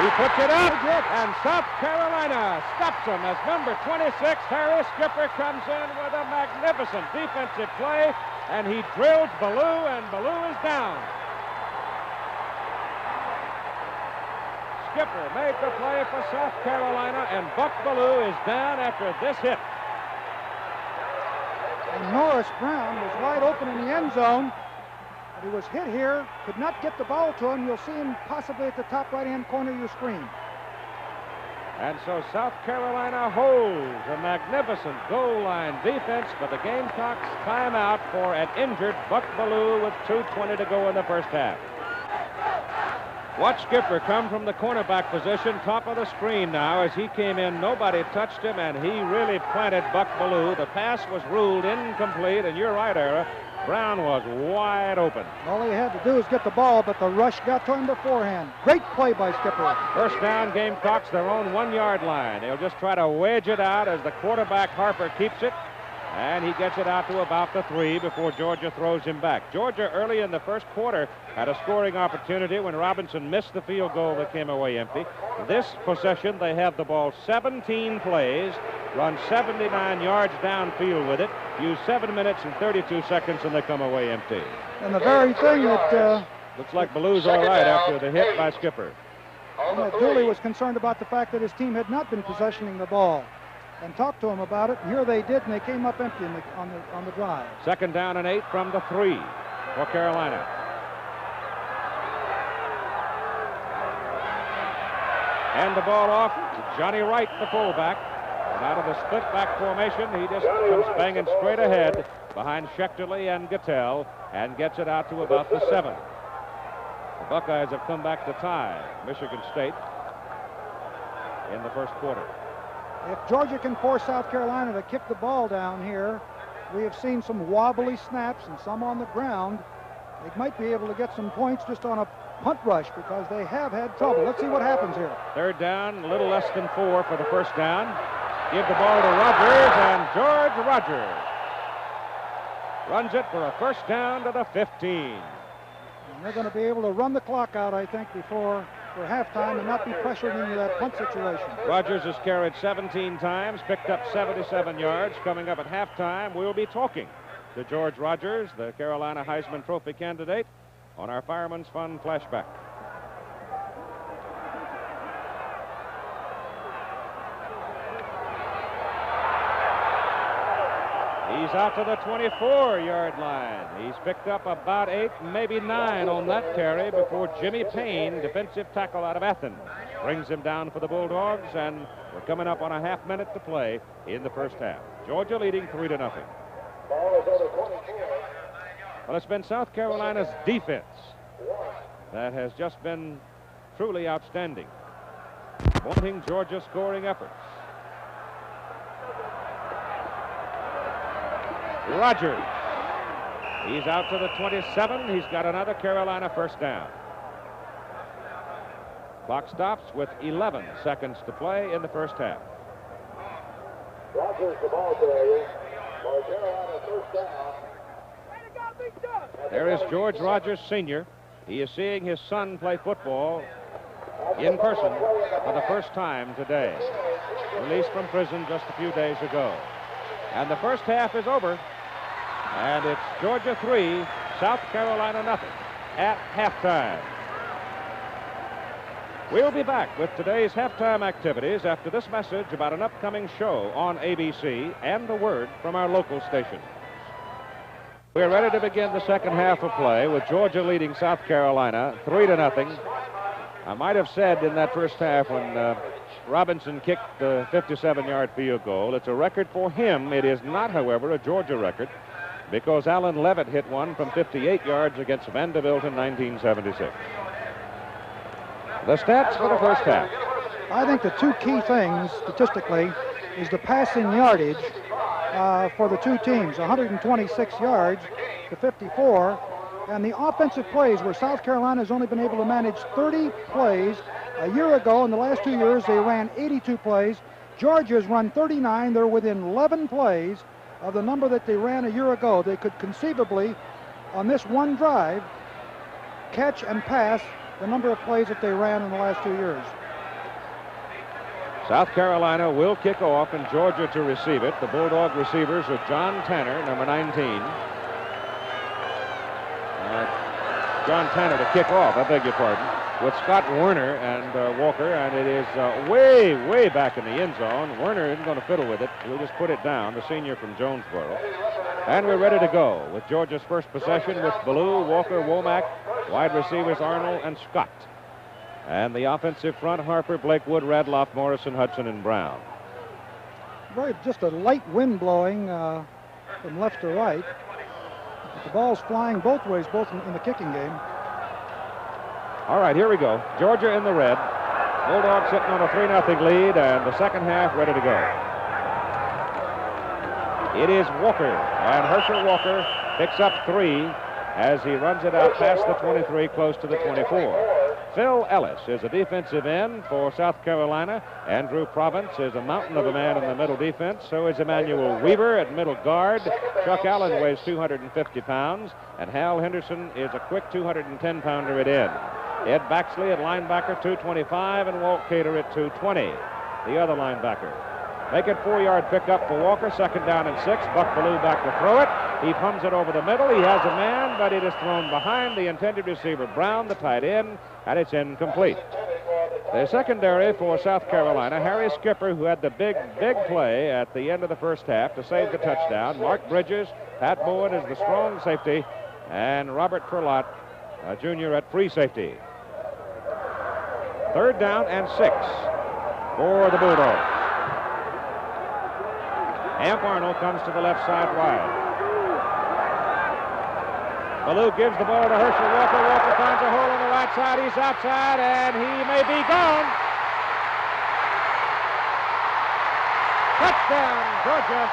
He puts it up, and South Carolina stops him as number 26, Harry Skipper, comes in with a magnificent defensive play, and he drills Bellew, and Bellew is down. Skipper made the play for South Carolina, and Buck Bellew is down after this hit. And Norris Brown was wide open in the end zone. But he was hit here, could not get the ball to him. You'll see him possibly at the top right-hand corner of your screen. And so South Carolina holds a magnificent goal line defense, but the Gamecocks time out for an injured Buck Bellew with 2:20 to go in the first half. Watch Skipper come from the cornerback position, top of the screen now. As he came in, nobody touched him, and he really planted Buck Bellew. The pass was ruled incomplete, and you're right, Ara. Brown was wide open. All he had to do was get the ball, but the rush got to him beforehand. Great play by Skipper. First down, Gamecocks, their own 1-yard line. They'll just try to wedge it out as the quarterback Harper keeps it, and he gets it out to about the 3 before Georgia throws him back. Georgia early in the first quarter had a scoring opportunity when Robinson missed the field goal that came away empty. This possession, they have the ball 17 plays, run 79 yards downfield with it, use 7 minutes and 32 seconds, and they come away empty. And the very thing that... looks like Bellew's all right after the hit by Skipper. Dooley was concerned about the fact that his team had not been possessioning the ball and talked to him about it. And here they did, and they came up empty on the drive. 2nd down and 8 from the 3 for Carolina. And the ball off to Johnny Wright, the fullback. And out of the split back formation, he just comes banging straight ahead behind Schechterly and Gattell and gets it out to about the 7. The Buckeyes have come back to tie Michigan State in the first quarter. If Georgia can force South Carolina to kick the ball down here, we have seen some wobbly snaps and some on the ground. They might be able to get some points just on a punt rush because they have had trouble. Let's see what happens here. 3rd down, a little less than 4 for the first down. Give the ball to Rogers, and George Rogers runs it for a first down to the 15. And they're going to be able to run the clock out, I think, for halftime and not be pressured into that punt situation. Rogers has carried 17 times, picked up 77 yards. Coming up at halftime, we'll be talking to George Rogers, the Carolina Heisman Trophy candidate, on our Fireman's Fun flashback. He's out to the 24-yard line. He's picked up about 8, maybe 9 on that carry before Jimmy Payne, defensive tackle out of Athens, brings him down for the Bulldogs, and we're coming up on a half minute to play in the first half. Georgia leading 3-0. Well, it's been South Carolina's defense that has just been truly outstanding, wanting Georgia scoring efforts. Rogers. He's out to the 27. He's got another Carolina first down. Clock stops with 11 seconds to play in the first half. Rogers, the ball carrier for Carolina first down. There is George Rogers Sr. He is seeing his son play football in person for the first time today. Released from prison just a few days ago. And the first half is over. And it's Georgia 3, South Carolina nothing at halftime. We'll be back with today's halftime activities after this message about an upcoming show on ABC and a word from our local station. We're ready to begin the second half of play with Georgia leading South Carolina 3-0. I might have said in that first half when Robinson kicked the 57-yard field goal, it's a record for him. It is not, however, a Georgia record because Alan Levitt hit one from 58 yards against Vanderbilt in 1976. The stats for the first half. I think the two key things statistically is the passing yardage for the two teams, 126 yards to 54, and the offensive plays where South Carolina has only been able to manage 30 plays. A year ago, in the last 2 years, they ran 82 plays. Georgia's run 39. They're within 11 plays of the number that they ran a year ago. They could conceivably, on this one drive, catch and pass the number of plays that they ran in the last 2 years. South Carolina will kick off and Georgia to receive it. The Bulldog receivers are John Tanner, number 19. John Tanner to kick off, I beg your pardon, with Scott Werner and Walker, and it is way back in the end zone. Werner isn't going to fiddle with it. We'll just put it down, the senior from Jonesboro. And we're ready to go with Georgia's first possession with Ballou, Walker, Womack, wide receivers Arnold and Scott. And the offensive front, Harper, Blakewood, Radloff, Morrison, Hudson, and Brown. Just a light wind blowing from left to right. The ball's flying both ways, both in the kicking game. All right, here we go. Georgia in the red. Bulldogs sitting on a 3-0 lead, and the second half ready to go. It is Walker, and Herschel Walker picks up 3 as he runs it out past the 23, close to the 24. Phil Ellis is a defensive end for South Carolina. Andrew Province is a mountain of a man in the middle defense. So is Emmanuel Weaver at middle guard. Chuck Allen weighs 250 pounds. And Hal Henderson is a quick 210-pounder at end. Ed Baxley at linebacker, 225, and Walt Cater at 220, the other linebacker. Make it 4-yard pickup for Walker, second down and 6. Buck Ballou back to throw it. He pumps it over the middle. He has a man, but it is thrown behind the intended receiver, Brown, the tight end, and it's incomplete. The secondary for South Carolina, Harry Skipper, who had the big play at the end of the first half to save the touchdown. Mark Bridges, Pat Bowen is the strong safety, and Robert Perlott, Jr. at free safety. Third down and 6 for the Bulldogs. Amp Arnold comes to the left side wide. Ballou gives the ball to Herschel Walker. Walker finds a hole on the right side. He's outside, and he may be gone. Touchdown, Georgia.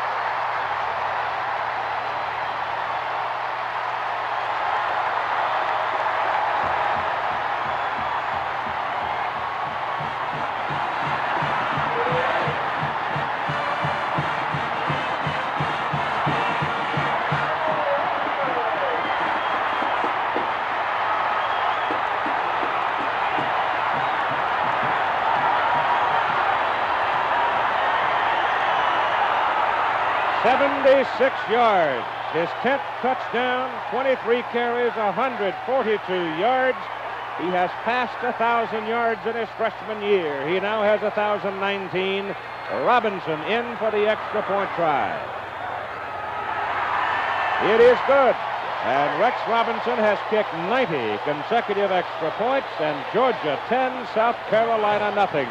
Yards. His 10th touchdown, 23 carries, 142 yards. He has passed 1,000 yards in his freshman year. He now has 1,019. Robinson in for the extra point try. It is good. And Rex Robinson has kicked 90 consecutive extra points, and Georgia 10, South Carolina nothing.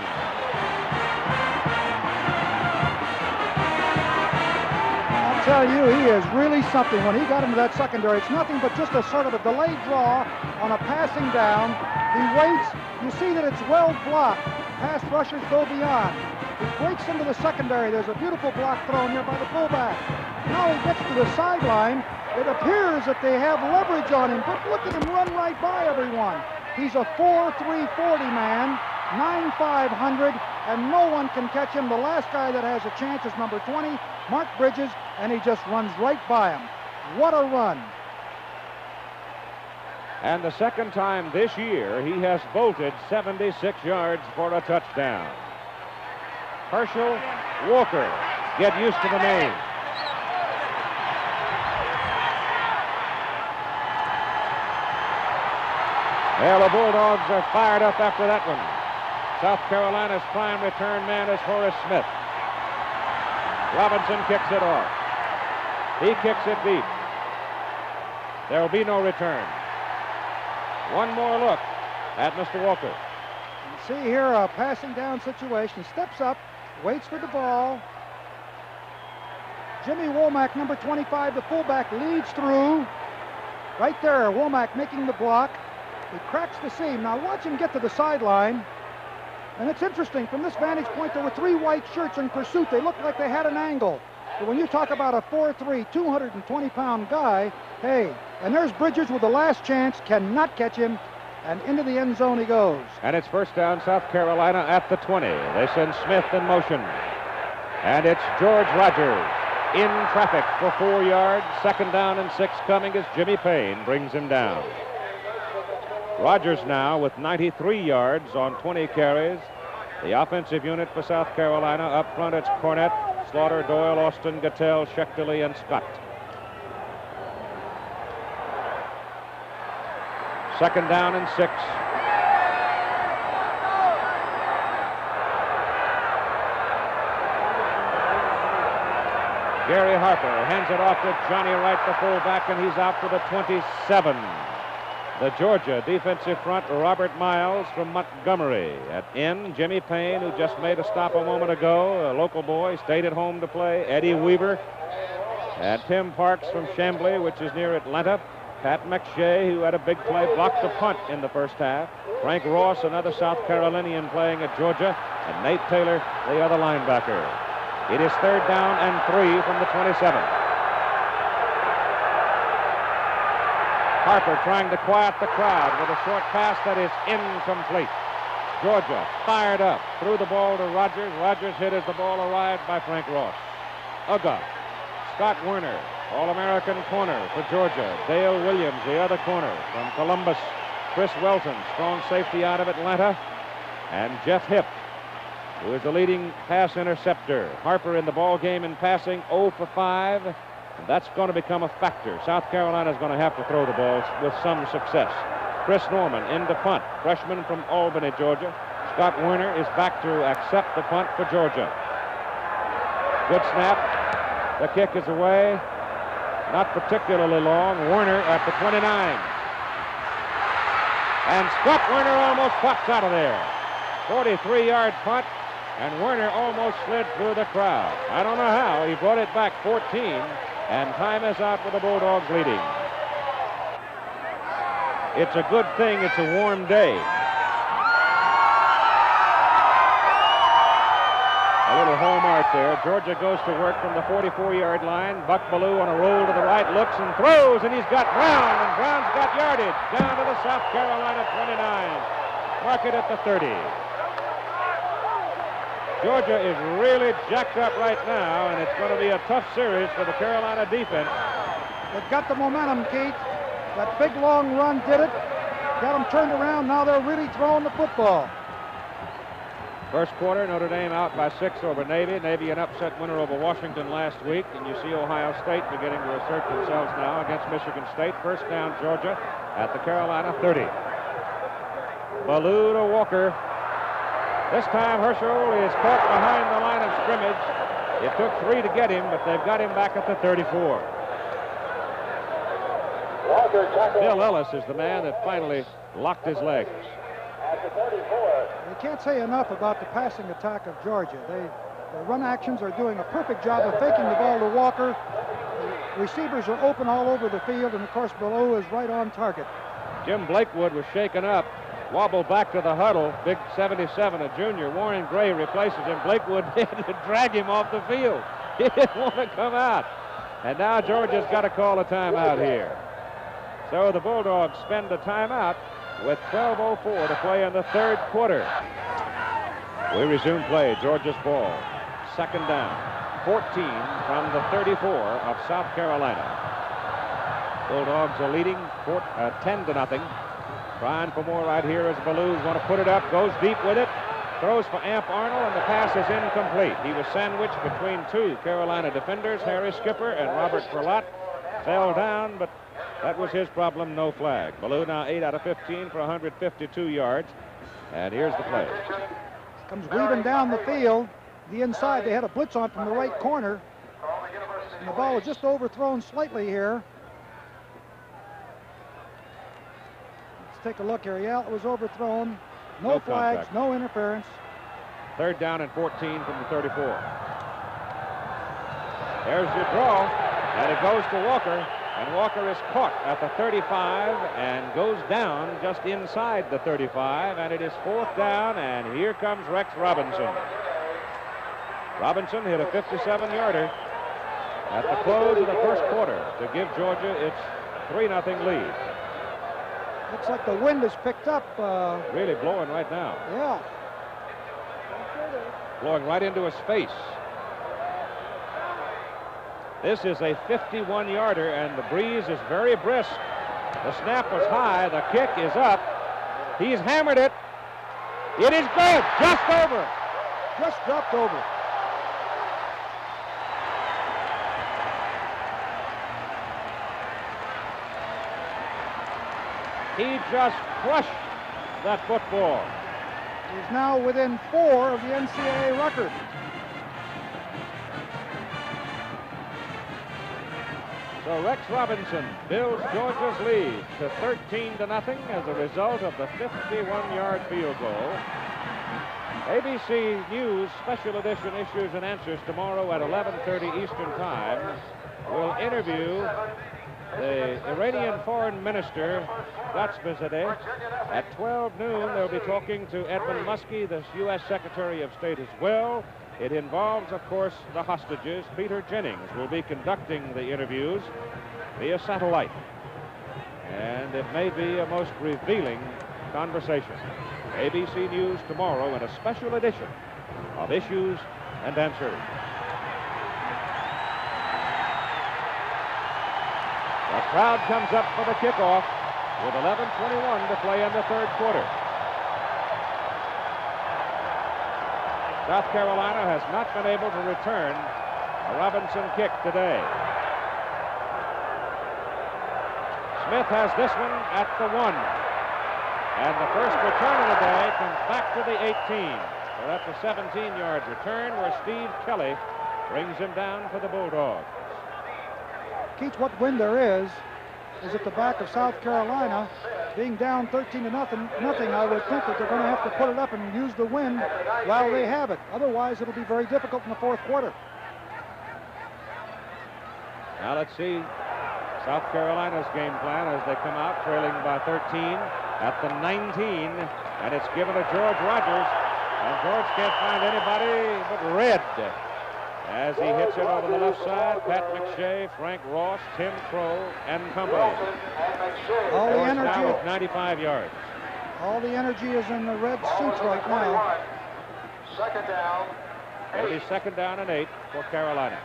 Tell you, he is really something. When he got into that secondary, it's nothing but just a sort of a delayed draw on a passing down. He waits. You see that it's well blocked. Pass rushers go beyond. He breaks into the secondary. There's a beautiful block thrown here by the fullback. Now he gets to the sideline. It appears that they have leverage on him, but look at him run right by everyone. He's a 4.3 40 man, 9.500, and no one can catch him. The last guy that has a chance is number 20, Mark Bridges, and he just runs right by him. What a run. And the second time this year, he has bolted 76 yards for a touchdown. Herschel Walker, get used to the name. Well, the Bulldogs are fired up after that one. South Carolina's prime return man is Horace Smith. Robinson kicks it off. He kicks it deep. There will be no return. One more look at Mr. Walker. You see here a passing down situation. Steps up, waits for the ball. Jimmy Womack, number 25, the fullback, leads through. Right there, Womack making the block. He cracks the seam. Now watch him get to the sideline. And it's interesting, from this vantage point, there were 3 white shirts in pursuit. They looked like they had an angle. But when you talk about a 4'3", 220-pound guy, hey, and there's Bridgers with the last chance, cannot catch him, and into the end zone he goes. And it's first down, South Carolina at the 20. They send Smith in motion. And it's George Rogers in traffic for 4 yards. Second down and 6 coming as Jimmy Payne brings him down. Rogers now with 93 yards on 20 carries. The offensive unit for South Carolina. Up front, it's Cornett, Slaughter, Doyle, Austin, Gattell, Schechterle, and Scott. Second down and 6. Gary Harper hands it off to Johnny Wright, the fullback, and he's out for the 27. The Georgia defensive front, Robert Miles from Montgomery. At end, Jimmy Payne, who just made a stop a moment ago, a local boy, stayed at home to play. Eddie Weaver. And Tim Parks from Chambly, which is near Atlanta. Pat McShay, who had a big play, blocked the punt in the first half. Frank Ross, another South Carolinian playing at Georgia. And Nate Taylor, the other linebacker. It is third down and 3 from the 27. Harper trying to quiet the crowd with a short pass that is incomplete. Georgia fired up, threw the ball to Rogers. Rogers hit as the ball arrived by Frank Ross. Uga, Scott Werner, All-American corner for Georgia. Dale Williams, the other corner from Columbus. Chris Welton, strong safety out of Atlanta. And Jeff Hipp, who is the leading pass interceptor. Harper in the ball game in passing, 0 for 5. And that's going to become a factor. South Carolina is going to have to throw the ball with some success. Chris Norman into punt, freshman from Albany, Georgia. Scott Werner is back to accept the punt for Georgia. Good snap. The kick is away. Not particularly long. Werner at the 29. And Scott Werner almost pops out of there. 43-yard punt, and Werner almost slid through the crowd. I don't know how. He brought it back 14. And time is out with the Bulldogs leading. It's a good thing it's a warm day. A little home art there. Georgia goes to work from the 44-yard line. Buck Bellew on a roll to the right, looks and throws, and he's got Brown, and Brown's got yardage down to the South Carolina 29. Mark it at the 30. Georgia is really jacked up right now, and it's going to be a tough series for the Carolina defense. They've got the momentum, Keith. That big, long run did it. Got them turned around. Now they're really throwing the football. First quarter, Notre Dame out by 6 over Navy. Navy an upset winner over Washington last week, and you see Ohio State beginning to assert themselves now against Michigan State. First down, Georgia at the Carolina 30. Bellew to Walker. This time Herschel is caught behind the line of scrimmage. It took 3 to get him, but they've got him back at the 34. Bill Ellis is the man that finally locked his legs. You can't say enough about the passing attack of Georgia. The run actions are doing a perfect job of faking the ball to Walker. The receivers are open all over the field, and of course Bellew is right on target. Jim Blakewood was shaken up. Wobbled back to the huddle. Big 77, a junior. Warren Gray replaces him. Blakewood had to drag him off the field. He didn't want to come out. And now Georgia's got to call a timeout here. So the Bulldogs spend a timeout with 12:04 to play in the third quarter. We resume play. Georgia's ball. Second down. 14 from the 34 of South Carolina. Bulldogs are leading 10-0. Trying for more right here as Bellew's going to put it up, goes deep with it, throws for Amp Arnold, and the pass is incomplete. He was sandwiched between 2 Carolina defenders, Harry Skipper and Robert Perlott. Fell down, but That was his problem, no flag. Ballou now 8 out of 15 for 152 yards. And here's the play. Comes weaving down the field. The inside, they had a blitz on from the right corner. And the ball was just overthrown slightly here. Let's take a look here. Yeah, it was overthrown. No flags, contact. no interference. 3rd down and 14 from the 34. There's your draw, and it goes to Walker. And Walker is caught at the 35 and goes down just inside the 35. And it is 4th down, and here comes Rex Robinson. Robinson hit a 57-yarder at the close of the first quarter to give Georgia its 3-0 lead. Looks like the wind has picked up. Really blowing right now. Yeah. Blowing right into his face. This is a 51-yarder, and the breeze is very brisk. The snap was high. The kick is up. He's hammered it. It is good. Just over. Just dropped over. He just crushed that football. He's now within 4 of the NCAA record. So Rex Robinson builds Georgia's lead to 13-0 as a result of the 51-yard field goal. ABC News Special Edition Issues and Answers tomorrow at 11:30 Eastern Time will interview the Iranian Foreign Minister, Gatspizadeh. At 12 noon, they'll be talking to Edmund Muskie, the U.S. Secretary of State as well. It involves, of course, the hostages. Peter Jennings will be conducting the interviews via satellite. And it may be a most revealing conversation. ABC News tomorrow in a special edition of Issues and Answers. The crowd comes up for the kickoff with 11:21 to play in the 3rd quarter. South Carolina has not been able to return a Robinson kick today. Smith has this one at the 1. And the first return of the day comes back to the 18. So that's a 17-yard return where Steve Kelly brings him down for the Bulldogs. Keith, what wind there is at the back of South Carolina. Being down 13-0, I would think that they're going to have to put it up and use the wind while they have it. Otherwise, it'll be very difficult in the 4th quarter. Now let's see South Carolina's game plan as they come out trailing by 13 at the 19, and it's given to George Rogers, and George can't find anybody but Red as he hits it over the left side. Pat McShay, Frank Ross, Tim Crow, and company. All the George now energy, with 95 yards. all the energy is in the Red suits right now. 2nd down. It'll be 2nd down and 8 for Carolina.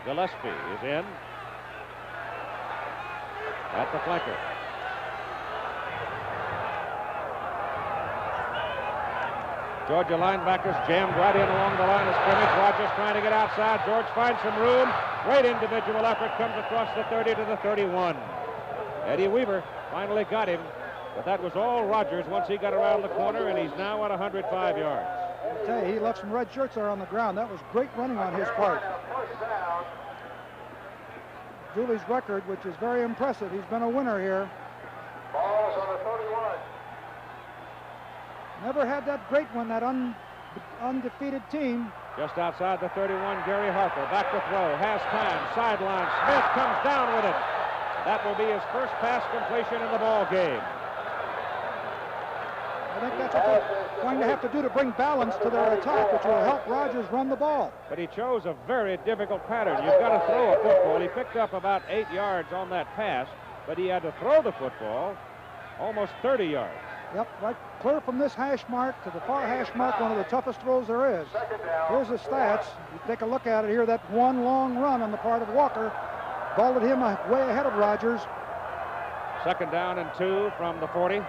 Gillespie is in at the flanker. Georgia linebackers jammed right in along the line of scrimmage. Rogers trying to get outside. George finds some room. Great individual effort, comes across the 30 to the 31. Eddie Weaver finally got him, but that was all Rogers once he got around the corner, and he's now at 105 yards. I tell you, he left some red shirts there on the ground. That was great running on his part. Dooley's record, which is very impressive. He's been a winner here. Ball is on the 31. Never had that great one, that undefeated team. Just outside the 31, Gary Harper back to throw, has time, sideline. Smith comes down with it. That will be his first pass completion in the ball game. I think that's what they're going to have to do to bring balance to their attack, which will help Rogers run the ball. But he chose a very difficult pattern. You've got to throw a football. He picked up about 8 yards on that pass, but he had to throw the football almost 30 yards. Yep, right clear from this hash mark to the far hash mark, one of the toughest throws there is. Here's the stats. You take a look at it here. That one long run on the part of Walker vaulted him way ahead of Rogers. 2nd down and 2 from the 40.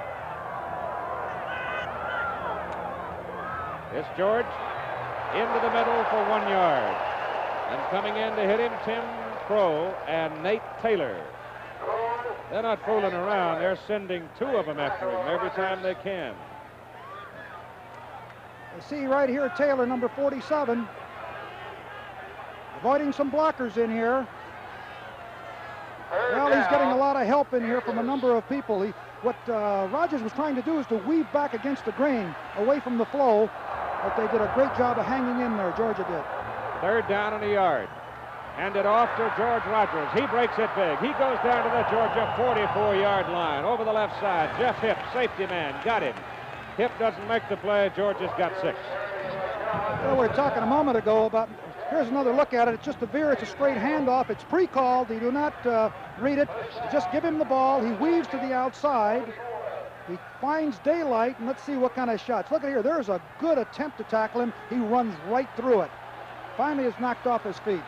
It's George into the middle for 1 yard. And coming in to hit him, Tim Crow and Nate Taylor. They're not fooling around. They're sending 2 of them after him every time they can. You see right here, Taylor, number 47, avoiding some blockers in here. Well, he's getting a lot of help in here from a number of people. What Rogers was trying to do is to weave back against the grain, away from the flow, but they did a great job of hanging in there, Georgia did. 3rd down and a yard. Handed off to George Rogers. He breaks it big. He goes down to the Georgia 44-yard line. Over the left side, Jeff Hipp, safety man, got him. Hipp doesn't make the play. Georgia's got 6. Well, we were talking a moment ago about, here's another look at it. It's just a veer. It's a straight handoff. It's pre-called. You do not read it. You just give him the ball. He weaves to the outside. He finds daylight, and let's see what kind of shots. Look at here. There's a good attempt to tackle him. He runs right through it. Finally is knocked off his feet.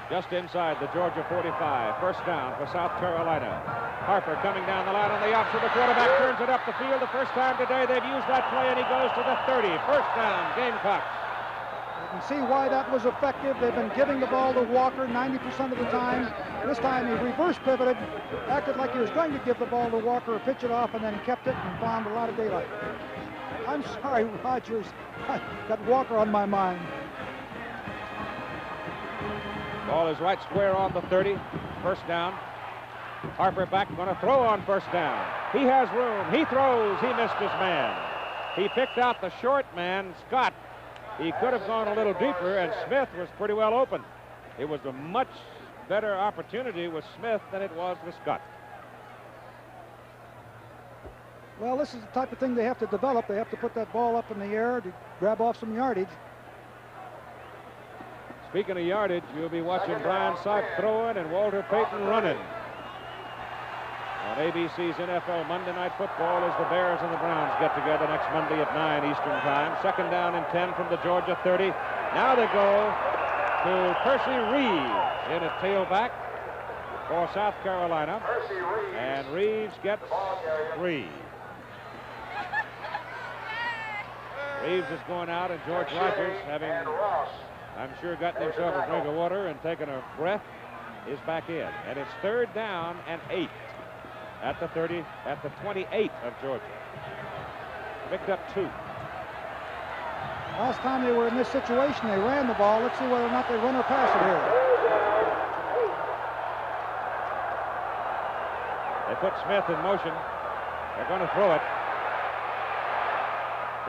Just inside the Georgia 45. 1st down for South Carolina. Harper coming down the line on the option. The quarterback turns it up the field. The first time today they've used that play, and he goes to the 30. 1st down, Gamecocks. You can see why that was effective. They've been giving the ball to Walker 90% of the time. This time he reverse pivoted, acted like he was going to give the ball to Walker or pitch it off, and then kept it and found a lot of daylight. I'm sorry, Rogers. I got Walker on my mind. Ball is right square on the 30. 1st down. Harper back, going to throw on 1st down. He has room. He throws. He missed his man. He picked out the short man, Scott. He could have gone a little deeper, and Smith was pretty well open. It was a much better opportunity with Smith than it was with Scott. Well, this is the type of thing they have to develop. They have to put that ball up in the air to grab off some yardage. Speaking of yardage, you'll be watching Brian Sauk throwing and Walter Payton running. On ABC's NFL Monday Night Football as the Bears and the Browns get together next Monday at 9 Eastern Time. 2nd down and 10 from the Georgia 30. Now they go to Percy Reeves in at tailback for South Carolina. And Reeves gets 3. Reeves is going out, and George Rogers, having, I'm sure, gotten himself a drink of water and taken a breath, is back in. And it's 3rd down and 8 at the 30, at the 28 of Georgia. Picked up 2. Last time they were in this situation, they ran the ball. Let's see whether or not they run or pass it here. They put Smith in motion. They're going to throw it.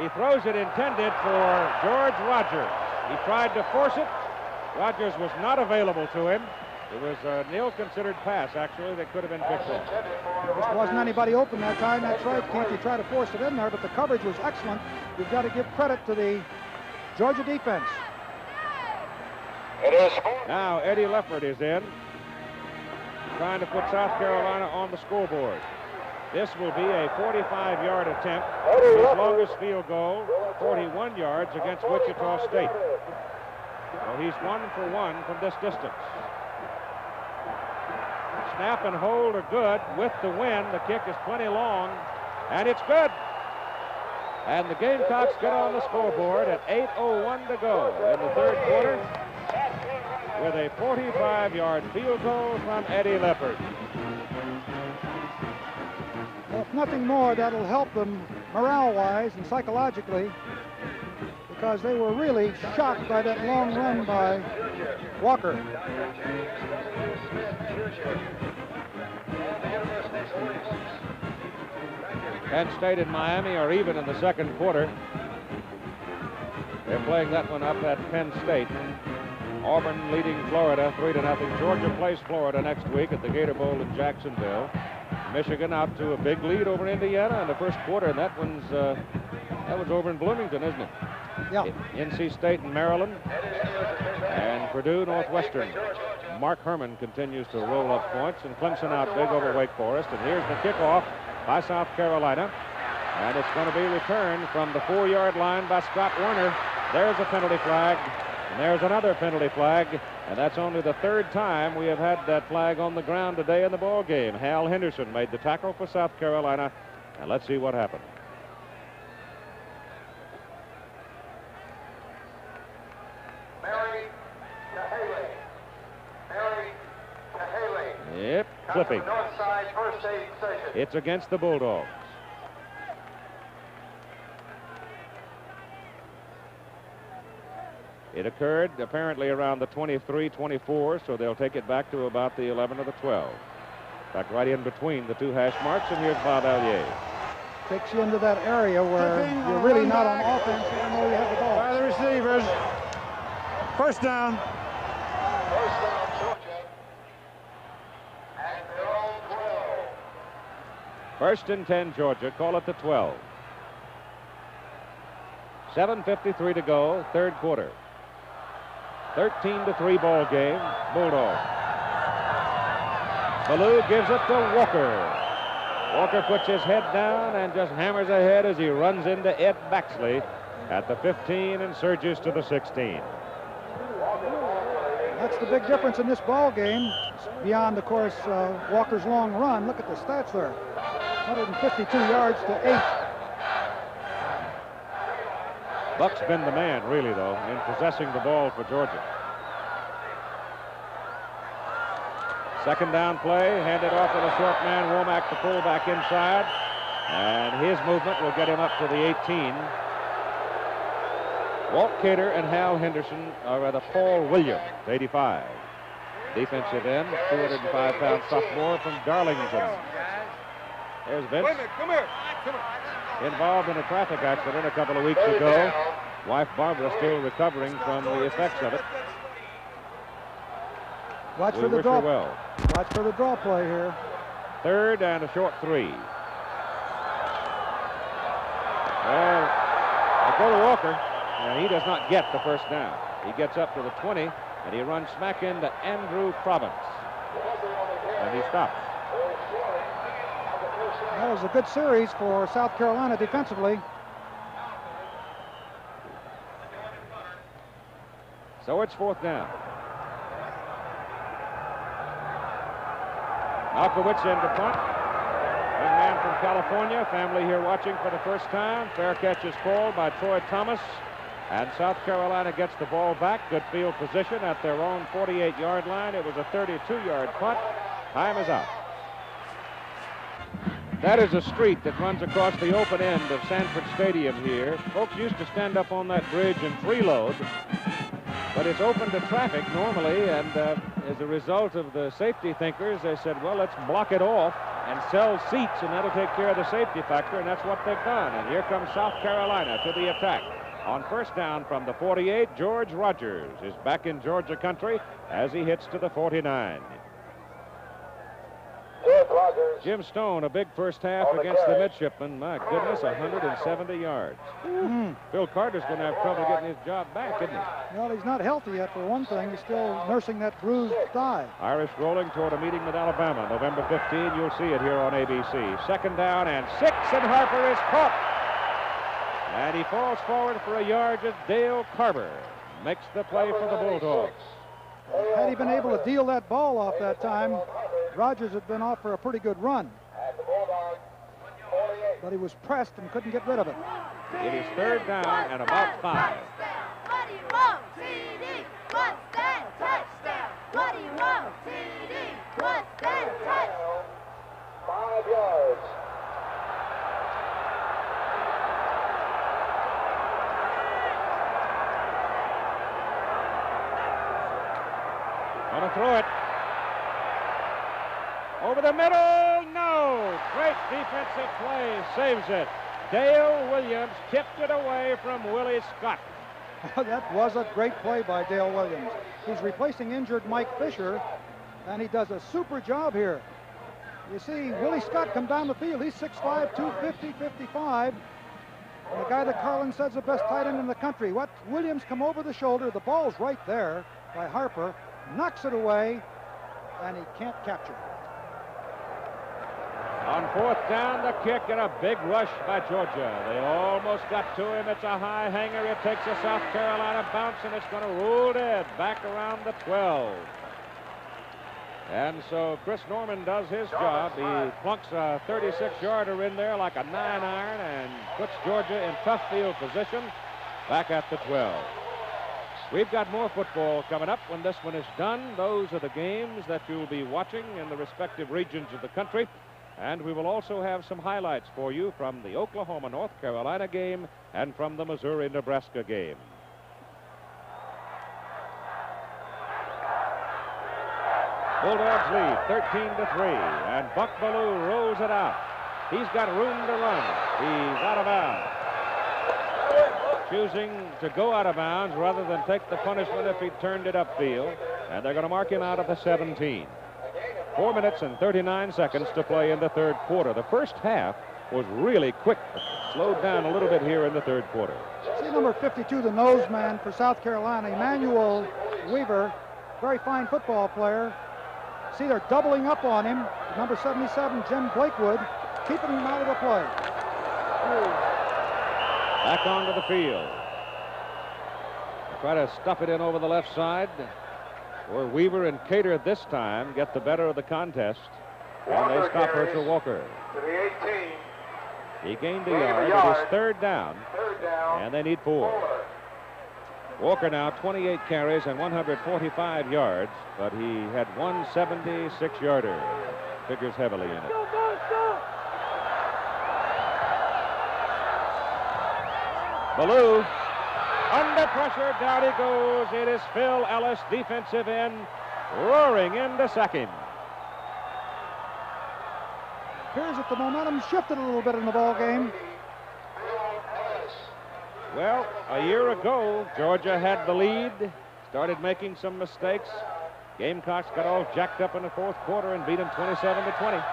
He throws it intended for George Rogers. He tried to force it. Rogers was not available to him. It was an ill-considered pass, actually, that could have been picked off. There wasn't anybody open that time. That's right, Keith. You try to force it in there, but the coverage was excellent. You've got to give credit to the Georgia defense. Now Eddie Leffert is in, trying to put South Carolina on the scoreboard. This will be a 45-yard attempt. His longest field goal, 41 yards against Wichita State. So he's 1 for 1 from this distance. Snap and hold are good with the wind. The kick is plenty long, and it's good. And the Gamecocks get on the scoreboard at 8:01 to go in the 3rd quarter with a 45-yard field goal from Eddie Leffert. Well, if nothing more, that'll help them morale-wise and psychologically, because they were really shocked by that long run by Walker. Penn State and Miami are even in the 2nd quarter. They're playing that one up at Penn State. Auburn leading Florida 3-0. Georgia plays Florida next week at the Gator Bowl in Jacksonville. Michigan out to a big lead over Indiana in the 1st quarter, and that was over in Bloomington, isn't it? Yeah. NC State and Maryland, and Purdue Northwestern. Mark Herman continues to roll up points, and Clemson out big over Wake Forest. And here's the kickoff by South Carolina, and it's going to be returned from the 4-yard line by Scott Werner. There's a penalty flag, and there's another penalty flag, and that's only the 3rd time we have had that flag on the ground today in the ball game. Hal Henderson made the tackle for South Carolina, and let's see what happened. clipping. It's against the Bulldogs. It occurred apparently around the 23-24, so they'll take it back to about the 11 or the 12. Back right in between the two hash marks, and here's Bob Allier. Takes you into that area where you're really not on offense even though you have the ball. By the receivers. First down. First down, Georgia. And their own 12. First and 10, Georgia. Call it the 12. 7:53 to go, third quarter. 13-3 ball game, Bulldogs. Ballou gives it to Walker. Walker puts his head down and just hammers ahead as he runs into Ed Baxley at the 15 and surges to the 16. That's the big difference in this ball game. Beyond, of course, Walker's long run. Look at the stats there. 152 yards to 8. Buck's been the man, really, though, in possessing the ball for Georgia. Second down play, handed off to the short man, Womack, the fullback inside. And his movement will get him up to the 18. Walt Cater and Hal Henderson are at a Paul Williams, 85. Defensive end, 205-pound sophomore from Darlington. There's Vince. Come here. Involved in a traffic accident a couple of weeks ago. Wife Barbara still recovering from the effects of it. Watch We for the wish draw. her well. Watch for the draw play here. Third and a short 3. Well, I go to Walker, and he does not get the first down. He gets up to the 20, and he runs smack into Andrew Province. And he stops. That was a good series for South Carolina defensively. So it's fourth down. Malkowitz in to punt. Young man from California, family here watching for the first time. Fair catch is called by Troy Thomas. And South Carolina gets the ball back. Good field position at their own 48-yard line. It was a 32-yard punt. Time is up. That is a street that runs across the open end of Sanford Stadium here. Folks used to stand up on that bridge and freeload, but it's open to traffic normally, and as a result of the safety thinkers, they said, well, let's block it off and sell seats, and that'll take care of the safety factor, and that's what they've done. And here comes South Carolina to the attack. On first down from the 48, George Rogers is back in Georgia country as he hits to the 49. George Rogers. Jim Stone, a big first half against the midshipmen. My goodness, 170 yards. Phil Carter's going to have trouble getting his job back, isn't he? Well, he's not healthy yet, for one thing. He's still nursing that bruised thigh. Irish rolling toward a meeting with Alabama. November 15, you'll see it here on ABC. Second down and 6, and Harper is caught. And he falls forward for a yard as Dale Carver makes the play for the Bulldogs. Had he been able to deal that ball off that time, Rogers had been off for a pretty good run. But he was pressed and couldn't get rid of it. It is third down and about 5. What do you want, TD? What's that touchdown? What do you want, TD? What's that touchdown? 5 yards. Gonna throw it. Over the middle, no! Great defensive play, saves it. Dale Williams tipped it away from Willie Scott. That was a great play by Dale Williams. He's replacing injured Mike Fisher, and he does a super job here. You see, Willie Scott come down the field. He's 6'5", 250, 55. And the guy that Carlin says the best tight end in the country. What Williams come over the shoulder. The ball's right there by Harper. Knocks it away, and he can't capture it. On fourth down, the kick and a big rush by Georgia. They almost got to him. It's a high hanger. It takes a South Carolina bounce, and it's going to roll dead back around the 12. And so Chris Norman does his job. He plunks a 36-yarder in there like a 9-iron and puts Georgia in tough field position back at the 12. We've got more football coming up when this one is done. Those are the games that you'll be watching in the respective regions of the country. And we will also have some highlights for you from the Oklahoma-North Carolina game and from the Missouri-Nebraska game. Bulldogs lead 13-3, and Buck Bellew rolls it out. He's got room to run. He's out of bounds. Choosing to go out of bounds rather than take the punishment if he turned it upfield, and they're going to mark him out at the 17. 4 minutes and 39 seconds to play in the third quarter. The first half was really quick, slowed down a little bit here in the third quarter. See number 52, the nose man for South Carolina, Emmanuel Weaver, very fine football player. See, they're doubling up on him. Number 77, Jim Blakewood, keeping him out of the play. Back onto the field. Try to stuff it in over the left side. Where Weaver and Cater this time get the better of the contest. And they stop Herschel Walker. To the 18. He gained a yard. It is third down. And they need 4. Walker now 28 carries and 145 yards, but he had 176-yarder. Figures heavily in it. Bellew, under pressure, down he goes. It is Phil Ellis, defensive end, roaring in to sack him. Appears that the momentum shifted a little bit in the ball game. Well, a year ago, Georgia had the lead, started making some mistakes. Gamecocks got all jacked up in the fourth quarter and beat them 27-20.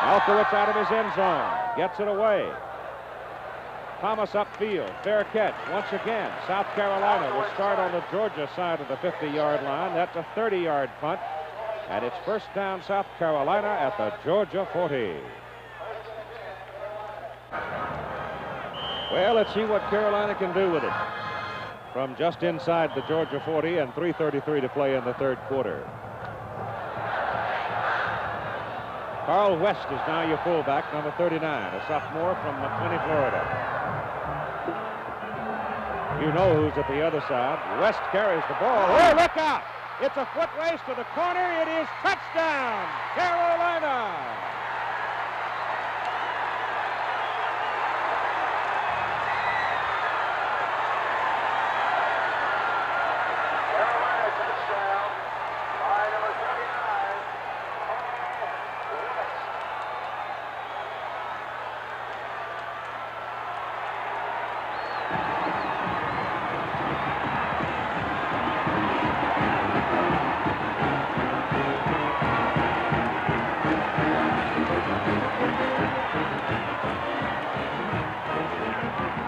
Malkowitz out of his end zone, gets it away. Thomas upfield, fair catch. Once again, South Carolina will start on the Georgia side of the 50-yard line. That's a 30-yard punt, and it's first down South Carolina at the Georgia 40. Well, let's see what Carolina can do with it. From just inside the Georgia 40 and 3:33 to play in the third quarter. Carl West is now your fullback, number 39, a sophomore from McClenny, Florida. You know who's at the other side. West carries the ball. Oh, look out! It's a foot race to the corner. It is touchdown, Carolina!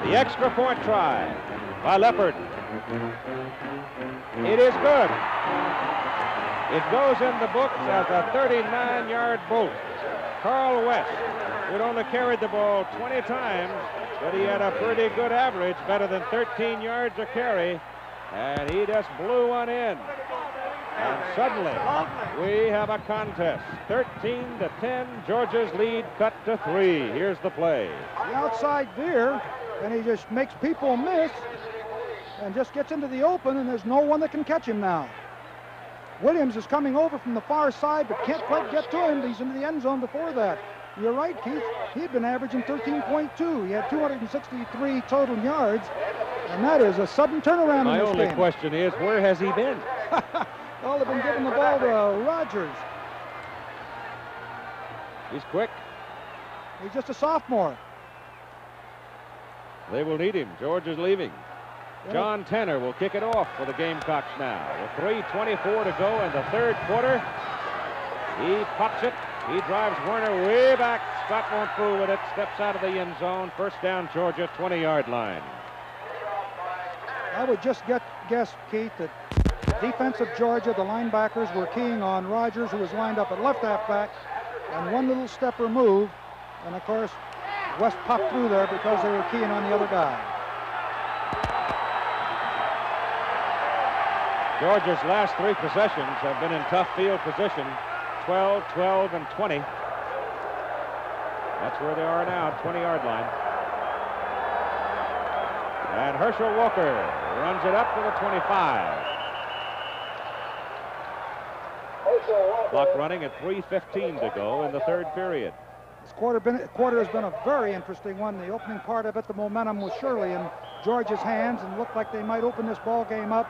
The extra point try by Leopard. It is good. It goes in the books as a 39-yard bolt. Carl West, who'd only carried the ball 20 times, but he had a pretty good average, better than 13 yards a carry, and he just blew one in. And suddenly, we have a contest. 13-10, Georgia's lead cut to 3. Here's the play. The outside veer, and he just makes people miss and just gets into the open, and there's no one that can catch him now. Williams is coming over from the far side, but can't quite get to him. He's into the end zone before that. You're right, Keith. He'd been averaging 13.2. He had 263 total yards, and that is a sudden turnaround in this game. My only question is, where has he been? Well, they've been giving the ball to Rogers. He's quick. He's just a sophomore. They will need him. George is leaving. John Tanner will kick it off for the Gamecocks now. With 3:24 to go in the third quarter. He pops it. He drives Werner way back. Scott won't fool with it. Steps out of the end zone. First down, Georgia, 20-yard line. I would just guess, Keith, that defense of Georgia, the linebackers were keying on Rogers, who was lined up at left halfback, and one little step removed. And, of course, West popped through there because they were keying on the other guy. Georgia's last 3 possessions have been in tough field position, 12, 12, and 20. That's where they are now, 20-yard line. And Herschel Walker runs it up to the 25. Clock running at 3:15 to go in the third period. This quarter has been a very interesting one. The opening part of it, the momentum was surely in Georgia's hands and looked like they might open this ball game up.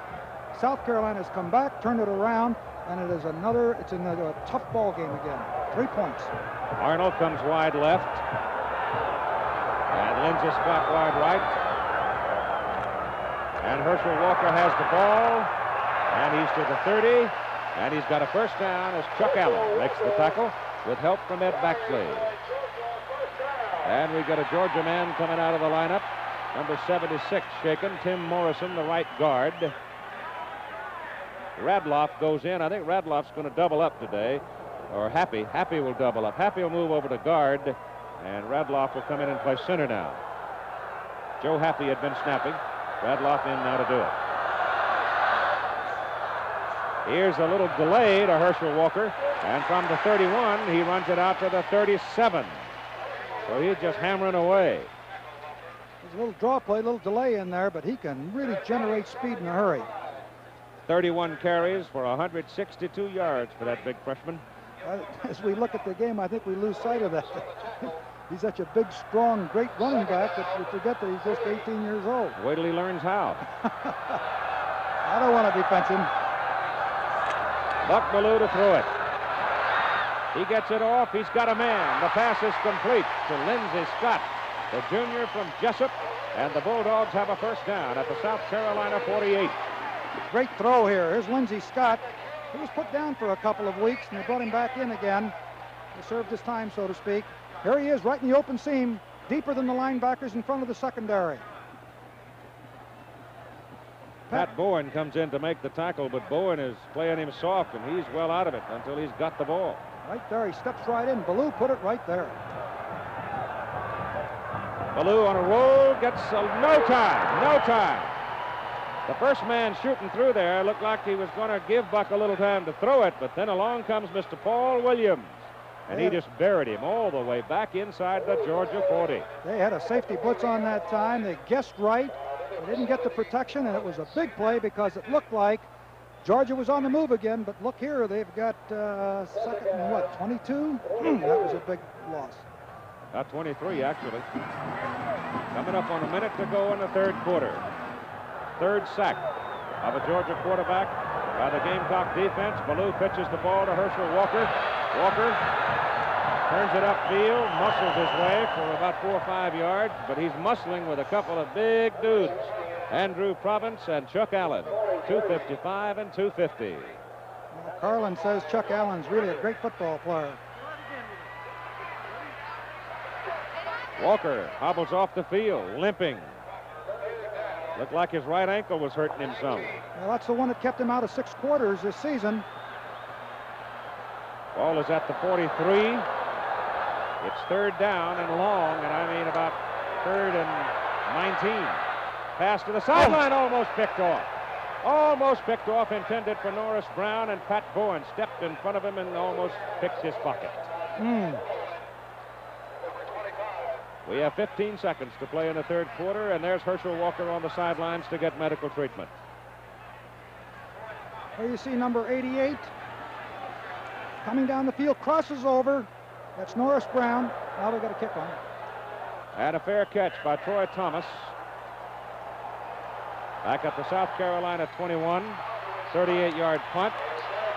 South Carolina's come back, turned it around, and it's another tough ball game again. 3 points. Arnold comes wide left. And Lindsey Scott wide right. And Herschel Walker has the ball. And he's to the 30. And he's got a first down as Chuck Allen makes the tackle with help from Ed Baxley. And we got a Georgia man coming out of the lineup. Number 76 shaken, Tim Morrison, the right guard. Radloff goes in. I think Radloff's going to double up today. Or Happy. Happy will double up. Happy will move over to guard. And Radloff will come in and play center now. Joe Happy had been snapping. Radloff in now to do it. Here's a little delay to Herschel Walker. And from the 31, he runs it out to the 37. So he's just hammering away. There's a little draw play, a little delay in there, but he can really generate speed in a hurry. 31 carries for 162 yards for that big freshman. As we look at the game, I think we lose sight of that. He's such a big, strong, great running back that we forget that he's just 18 years old. Wait till he learns how. I don't want to defense him. Buck Bellew to throw it. He gets it off. He's got a man. The pass is complete to Lindsey Scott, the junior from Jessup. And the Bulldogs have a first down at the South Carolina 48. Great throw here. Here's Lindsey Scott. He was put down for a couple of weeks, and they brought him back in again. He served his time, so to speak. Here he is right in the open seam, deeper than the linebackers in front of the secondary. Pat Bowen comes in to make the tackle, but Bowen is playing him soft, and he's well out of it until he's got the ball. Right there, he steps right in. Bellew put it right there. Bellew on a roll, gets no time. The first man shooting through there looked like he was going to give Buck a little time to throw it, but then along comes Mr. Paul Williams, and he just buried him all the way back inside the Georgia 40. They had a safety blitz on that time. They guessed right. They didn't get the protection, and it was a big play because it looked like Georgia was on the move again, but look here, they've got second and what, 22? That was a big loss. About 23, actually. Coming up on a minute to go in the third quarter. Third sack of a Georgia quarterback by the Gamecock defense. Bellew pitches the ball to Herschel Walker. Walker turns it upfield, muscles his way for about 4 or 5 yards, but he's muscling with a couple of big dudes. Andrew Province and Chuck Allen, 255 and 250. Well, Carlin says Chuck Allen's really a great football player. Walker hobbles off the field, limping. Looked like his right ankle was hurting him some. Well, that's the one that kept him out of 6 quarters this season. Ball is at the 43. It's third down and long, and I mean about third and 19. Pass to the sideline, almost picked off. Almost picked off, intended for Norris Brown, and Pat Bowen stepped in front of him and almost picked his pocket. We have 15 seconds to play in the third quarter, and there's Herschel Walker on the sidelines to get medical treatment. There you see number 88 coming down the field, crosses over. That's Norris Brown. Now they've got a kick on. And a fair catch by Troy Thomas. Back at the South Carolina 21, 38-yard punt.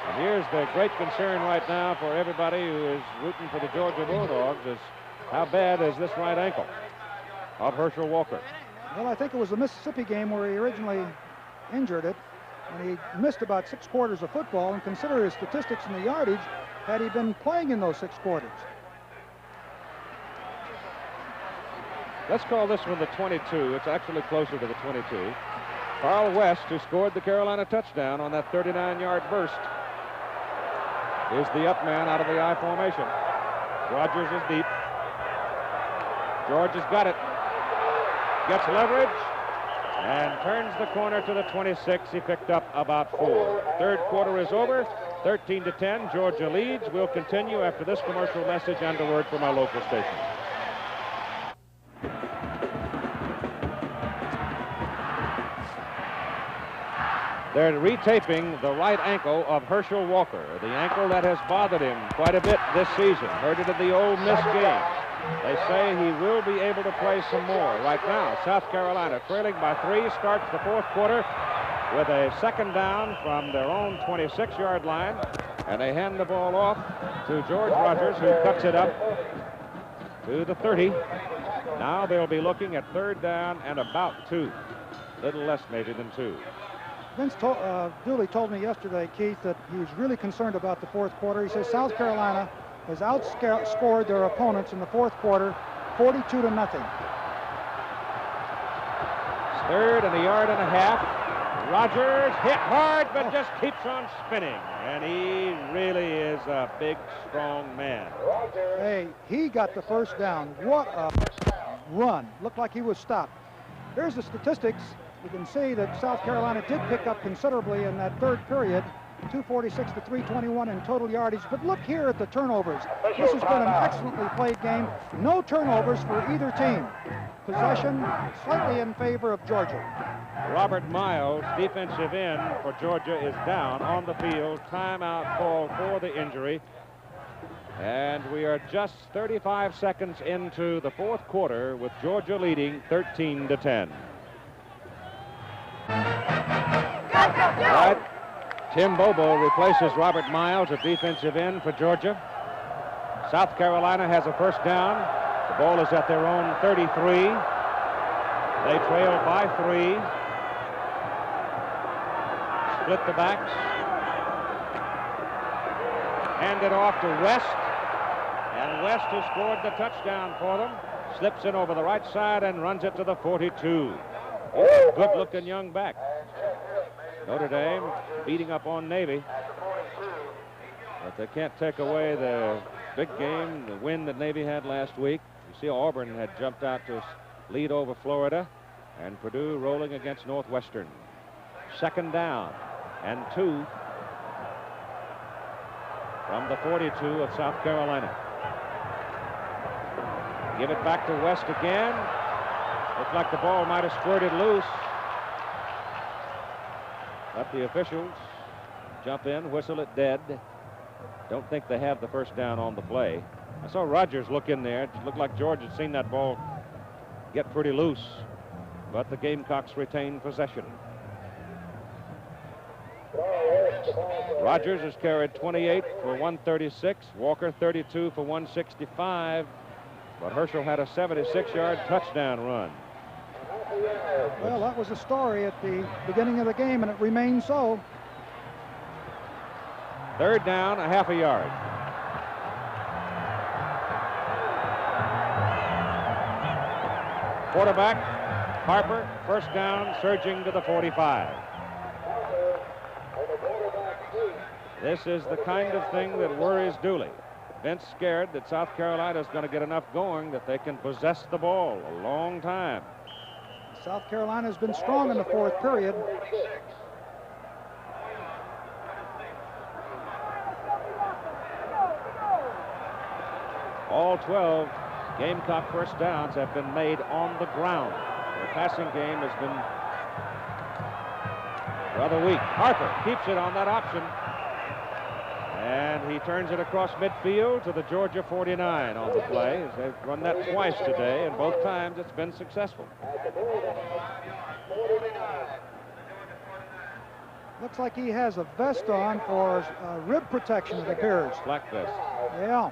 And here's the great concern right now for everybody who is rooting for the Georgia Bulldogs is how bad is this right ankle of Herschel Walker? Well, I think it was the Mississippi game where he originally injured it, and he missed about 6 quarters of football, and consider his statistics in the yardage had he been playing in those 6 quarters. Let's call this one the 22. It's actually closer to the 22. Carl West, who scored the Carolina touchdown on that 39-yard burst, is the up man out of the I formation. Rogers is deep. George has got it. Gets leverage and turns the corner to the 26. He picked up about 4. Third quarter is over. 13-10. Georgia leads. We'll continue after this commercial message and a word from our local station. They're retaping the right ankle of Herschel Walker, the ankle that has bothered him quite a bit this season. Hurt it at the Ole Miss game. They say he will be able to play some more. Right now, South Carolina trailing by 3 starts the fourth quarter with a second down from their own 26-yard line, and they hand the ball off to George Rogers, who cuts it up to the 30. Now they'll be looking at third down and about 2, little less maybe than 2. Vince Dooley told me yesterday, Keith, that he was really concerned about the fourth quarter. He says South Carolina has outscored their opponents in the fourth quarter 42-0. Third and a yard and a half. Rogers hit hard, but just keeps on spinning. And he really is a big, strong man. Hey, he got the first down. What a run. Looked like he was stopped. Here's the statistics. You can see that South Carolina did pick up considerably in that third period. 246 to 321 in total yardage. But look here at the turnovers. This has been an excellently played game. No turnovers for either team. Possession slightly in favor of Georgia. Robert Miles, defensive end for Georgia, is down on the field. Timeout call for the injury. And we are just 35 seconds into the fourth quarter with Georgia leading 13-10. Right. Tim Bobo replaces Robert Miles at defensive end for Georgia. South Carolina has a first down. The ball is at their own 33. They trail by 3. Split the backs. Hand it off to West. And West has scored the touchdown for them. Slips in over the right side and runs it to the 42. Good-looking young back. Notre Dame beating up on Navy. But they can't take away the big game, the win that Navy had last week. You see Auburn had jumped out to lead over Florida, and Purdue rolling against Northwestern. Second down and 2 from the 42 of South Carolina. Give it back to West again. Looks like the ball might have squirted loose. But the officials jump in, whistle it dead. Don't think they have the first down on the play. I saw Rogers look in there. It looked like George had seen that ball get pretty loose. But the Gamecocks retain possession. Rogers has carried 28 for 136. Walker 32 for 165. But Herschel had a 76-yard touchdown run. Well, that was the story at the beginning of the game, and it remains so. Third down, a half a yard. Quarterback, Harper, first down, surging to the 45. This is the kind of thing that worries Dooley. Vince scared that South Carolina is going to get enough going that they can possess the ball a long time. South Carolina has been strong in the fourth period. All 12 Gamecock first downs have been made on the ground. The passing game has been rather weak. Harper keeps it on that option. And he turns it across midfield to the Georgia 49 on the play. They've run that twice today, and both times it's been successful. Looks like he has a vest on for rib protection, it appears. Black vest. Yeah.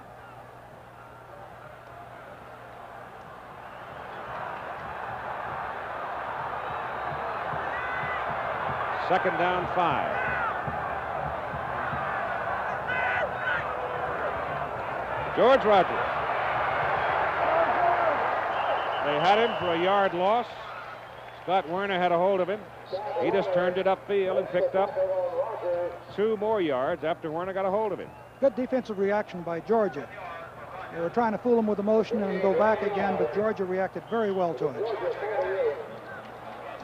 Second down, 5. George Rogers. They had him for a yard loss. Scott Werner had a hold of him. He just turned it upfield and picked up 2 more yards after Werner got a hold of him. Good defensive reaction by Georgia. They were trying to fool him with the motion and go back again, but Georgia reacted very well to it.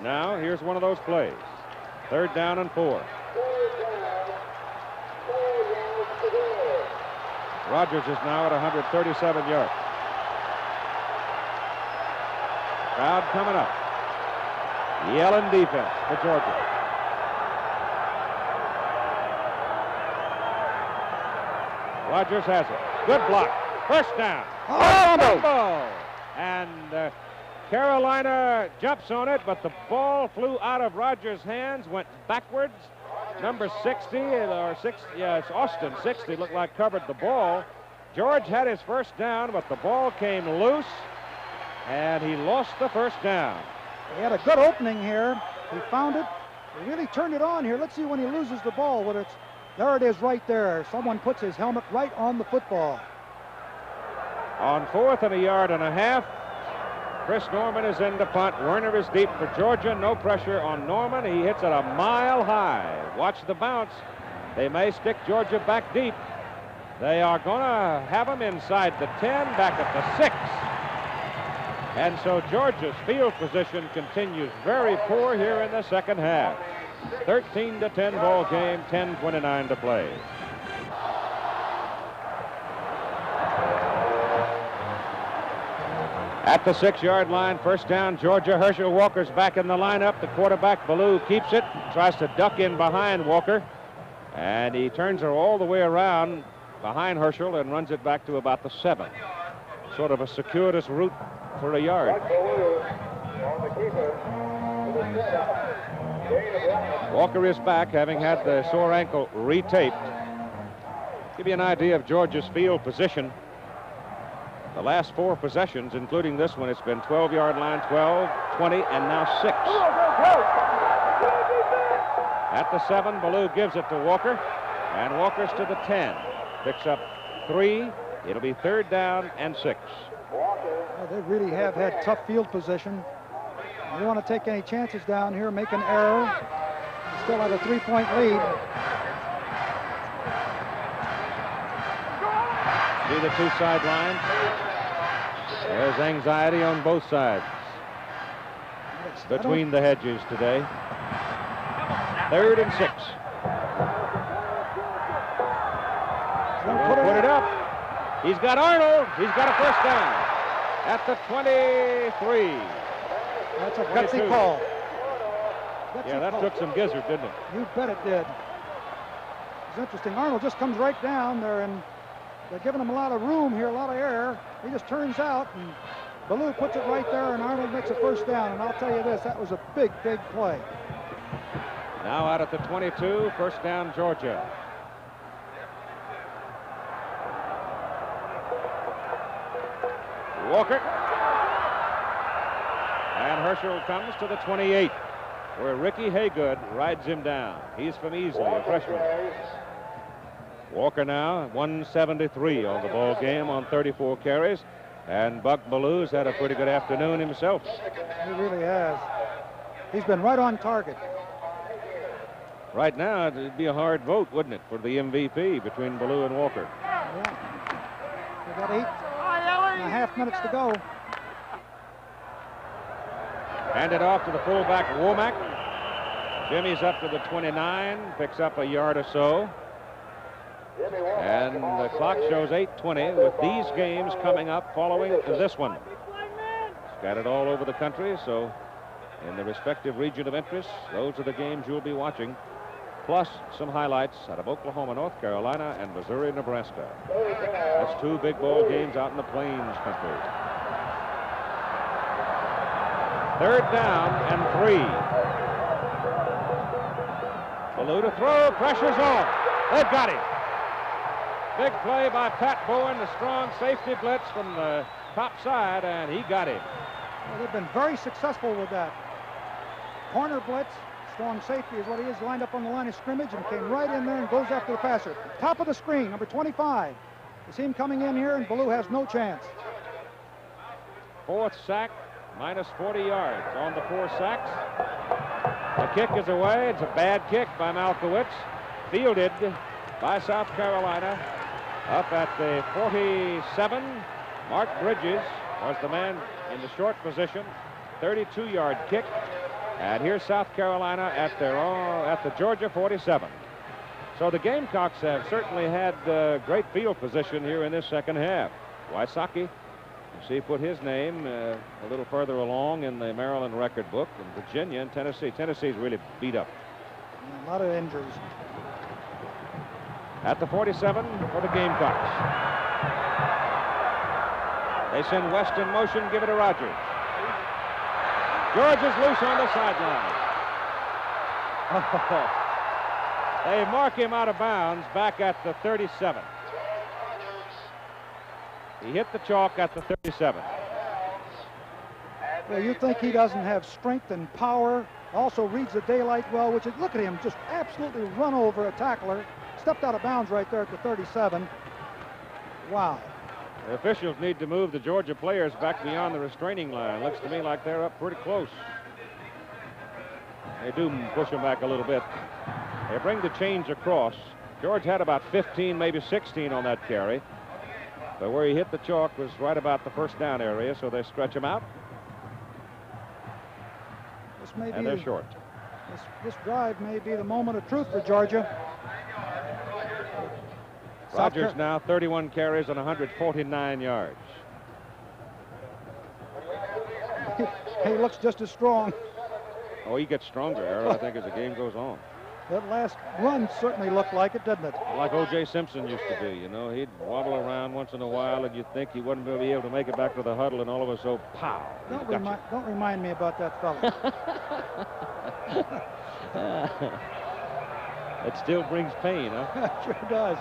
Now, here's one of those plays. Third down and 4. Rogers is now at 137 yards. Crowd coming up. Yelling defense for Georgia. Rogers has it. Good block. First down. Oh, And Carolina jumps on it, but the ball flew out of Rogers' hands, went backwards. Number 60, or 6, yes, Austin, 60, looked like covered the ball. George had his first down, but the ball came loose, and he lost the first down. He had a good opening here. He found it. He really turned it on here. Let's see when he loses the ball. There it is right there. Someone puts his helmet right on the football. On 4th and a yard and a half, Chris Norman is in to punt. Werner is deep for Georgia. No pressure on Norman. He hits it a mile high. Watch the bounce. They may stick Georgia back deep. They are going to have him inside the 10, back at the 6. And so Georgia's field position continues very poor here in the second half. 13-10 ball game, 10:29 to play. At the 6-yard line, first down, Georgia. Herschel Walker's back in the lineup. The quarterback, Ballou, keeps it, tries to duck in behind Walker, and he turns her all the way around behind Herschel and runs it back to about the 7. Sort of a circuitous route for a yard. Walker is back, having had the sore ankle retaped. Give you an idea of Georgia's field position. The last 4 possessions, including this one, it's been 12-yard line, 12, 20, and now 6. At the 7, Ballou gives it to Walker, and Walker's to the 10. Picks up 3. It'll be 3rd down and 6. Well, they really have had tough field position. You don't want to take any chances down here, make an error. You still have a 3-point lead. See the 2 sidelines? There's anxiety on both sides between the hedges today. 3rd and 6. Put it up. He's got Arnold. He's got a first down at the 23. That's a gutsy call. Yeah, that took some gizzard, didn't it? You bet it did. It's interesting. Arnold just comes right down there, and they're giving him a lot of room here, a lot of air. He just turns out, and Ballou puts it right there, and Arnold makes a first down. And I'll tell you this, that was a big, big play. Now out at the 22, first down, Georgia. Walker. And Herschel comes to the 28, where Ricky Haygood rides him down. He's from Easley, a freshman. Walker now, 173 on the ball game on 34 carries. And Buck Ballou's had a pretty good afternoon himself. He really has. He's been right on target. Right now, it'd be a hard vote, wouldn't it, for the MVP between Ballou and Walker? Yeah. We've got 8.5 minutes to go. Handed off to the fullback, Womack. Jimmy's up to the 29, picks up a yard or so. And the clock shows 8:20 with these games coming up following this one. Scattered all over the country, so in the respective region of interest, those are the games you'll be watching, plus some highlights out of Oklahoma, North Carolina, and Missouri, Nebraska. That's 2 big ball games out in the Plains country. 3rd down and 3. Ballou to throw, pressure's on. They've got him. Big play by Pat Bowen, the strong safety blitz from the top side, and he got him. Well, they've been very successful with that. Corner blitz, strong safety is what he is, lined up on the line of scrimmage and came right in there and goes after the passer. Top of the screen, number 25. You see him coming in here, and Ballou has no chance. 4th sack, minus 40 yards on the 4 sacks. The kick is away. It's a bad kick by Malkowitz. Fielded by South Carolina. Up at the 47, Mark Bridges was the man in the short position. 32-yard kick. And here's South Carolina at the Georgia 47. So the Gamecocks have certainly had great field position here in this second half. Wysocki, you see, put his name a little further along in the Maryland record book, and Virginia and Tennessee. Tennessee's really beat up. A lot of injuries. At the 47 for the Gamecocks. They send West in motion, give it to Rogers. George is loose on the sideline. They mark him out of bounds back at the 37. He hit the chalk at the 37. Well, you think he doesn't have strength and power, also reads the daylight well, which is, look at him, just absolutely run over a tackler. Stepped out of bounds right there at the 37. Wow. The officials need to move the Georgia players back beyond the restraining line. Looks to me like they're up pretty close. They do push them back a little bit. They bring the chains across. George had about 15, maybe 16 on that carry. But where he hit the chalk was right about the first down area, so they stretch him out. This may And be they're short. This drive may be the moment of truth for Georgia. Rogers now 31 carries and 149 yards. He looks just as strong. Oh, he gets stronger, Harold, I think, as the game goes on. That last run certainly looked like it, didn't it? Like O.J. Simpson used to be, you know. He'd wobble around once in a while, and you'd think he wouldn't be able to make it back to the huddle, and all of a sudden, pow! Don't remind me about that fella. It still brings pain, huh? Sure does.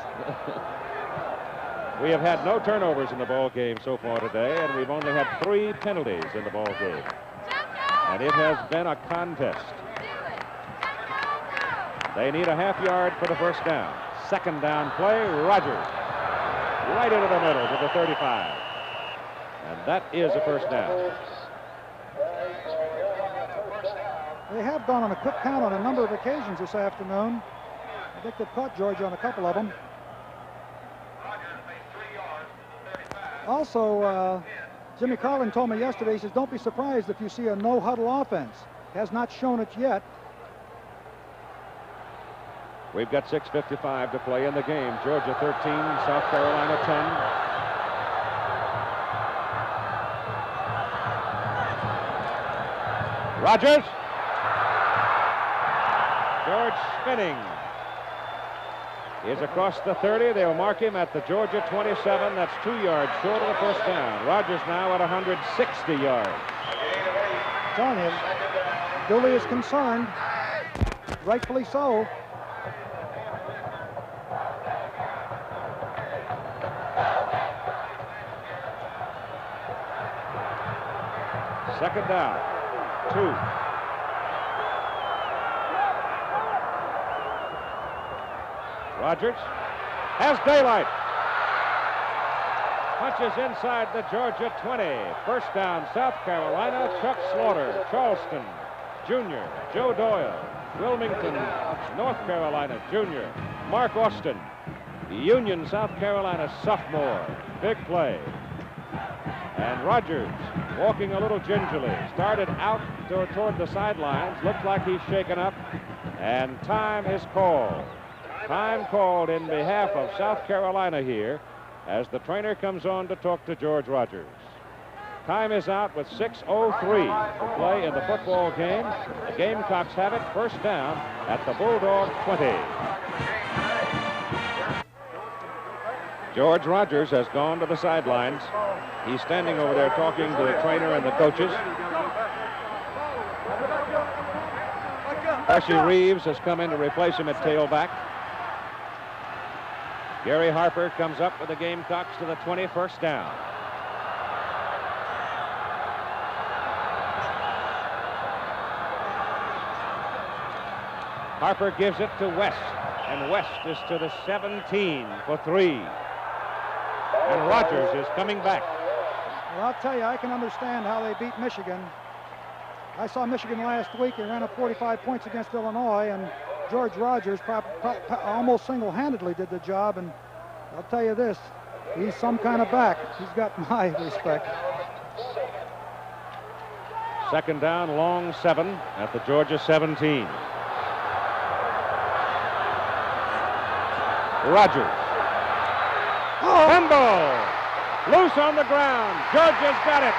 We have had no turnovers in the ball game so far today, and we've only had 3 penalties in the ball game. And it has been a contest. They need a half yard for the first down. Second down play, Rogers. Right into the middle to the 35. And that is a first down. They have gone on a quick count on a number of occasions this afternoon. I think they've caught Georgia on a couple of them. Also, Jimmy Carlin told me yesterday, he says, don't be surprised if you see a no-huddle offense. Has not shown it yet. We've got 6:55 to play in the game. Georgia 13, South Carolina 10. Rogers. George spinning. Is across the 30. They'll mark him at the Georgia 27. That's 2 yards short of the first down. Rogers now at 160 yards. I'm telling you, Dooley is concerned. Rightfully so. Second down. 2. Rogers has daylight. Punches inside the Georgia 20. First down, South Carolina. Chuck Slaughter, Charleston, Jr., Joe Doyle, Wilmington, North Carolina, Jr., Mark Austin, Union, South Carolina, sophomore. Big play. And Rogers walking a little gingerly. Started out toward the sidelines. Looked like he's shaken up. And time is called. Time called in behalf of South Carolina here as the trainer comes on to talk to George Rogers. Time is out with 6:03 to play in the football game. The Gamecocks have it first down at the Bulldog 20. George Rogers has gone to the sidelines. He's standing over there talking to the trainer and the coaches. Hershey Reeves has come in to replace him at tailback. Gary Harper comes up with the Gamecocks to the 20, first down. Harper gives it to West, and West is to the 17 for 3. And Rogers is coming back. Well, I'll tell you, I can understand how they beat Michigan. I saw Michigan last week and ran up 45 points against Illinois, and George Rogers almost single-handedly did the job, and I'll tell you this, he's some kind of back. He's got my respect. Second down, long 7 at the Georgia 17. Rogers. Campbell, loose on the ground. Georgia's got it.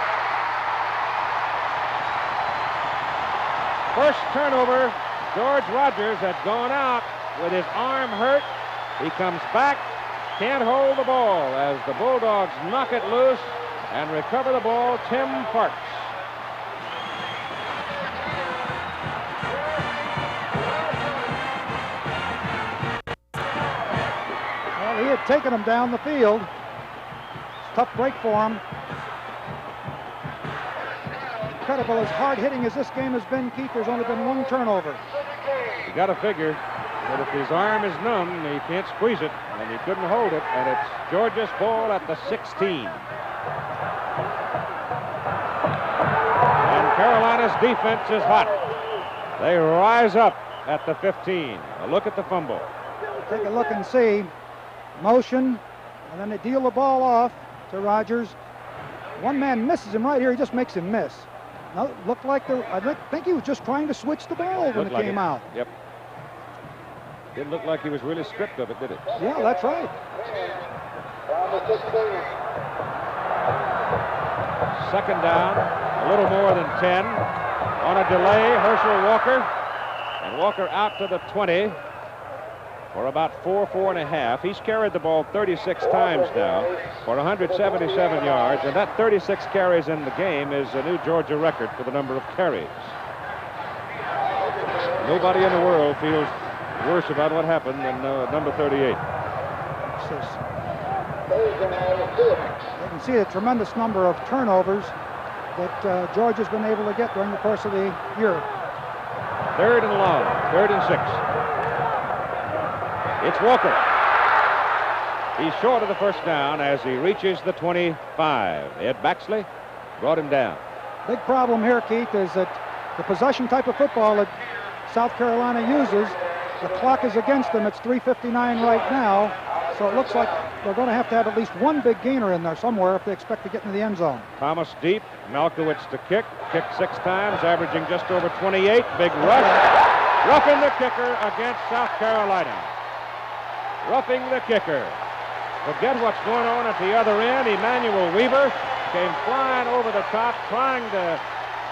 First turnover. George Rogers had gone out with his arm hurt, He comes back, can't hold the ball as the Bulldogs knock it loose and recover the ball. Tim Parks. Well, he had taken him down the field. It's a tough break for him. Incredible, as hard-hitting as this game has been, Keith, there's only been one turnover. You got to figure that if his arm is numb, he can't squeeze it, and he couldn't hold it, and it's Georgia's ball at the 16. And Carolina's defense is hot. They rise up at the 15. A look at the fumble. Take a look and see. Motion, and then they deal the ball off to Rogers. One man misses him right here. He just makes him miss. No, looked like I think he was just trying to switch the ball when it came out. Yep. Didn't look like he was really stripped of it, did it? Yeah, that's right. Second down, a little more than 10. On a delay, Herschel Walker. And Walker out to the 20 for about 4.5. He's carried the ball 36 times now for 177 yards. And that 36 carries in the game is a new Georgia record for the number of carries. Nobody in the world feels worse about what happened than number 38. You can see a tremendous number of turnovers that Georgia's been able to get during the course of the year. Third and long, 3rd and 6. It's Walker. He's short of the first down as he reaches the 25. Ed Baxley brought him down. Big problem here, Keith, is that the possession type of football that South Carolina uses, the clock is against them. It's 3:59 right now, so it looks like they're going to have at least one big gainer in there somewhere if they expect to get into the end zone. Thomas deep, Malkowitz to kick, kicked 6 times, averaging just over 28. Big rush, roughing the kicker against South Carolina. Roughing the kicker. Forget what's going on at the other end. Emmanuel Weaver came flying over the top, trying to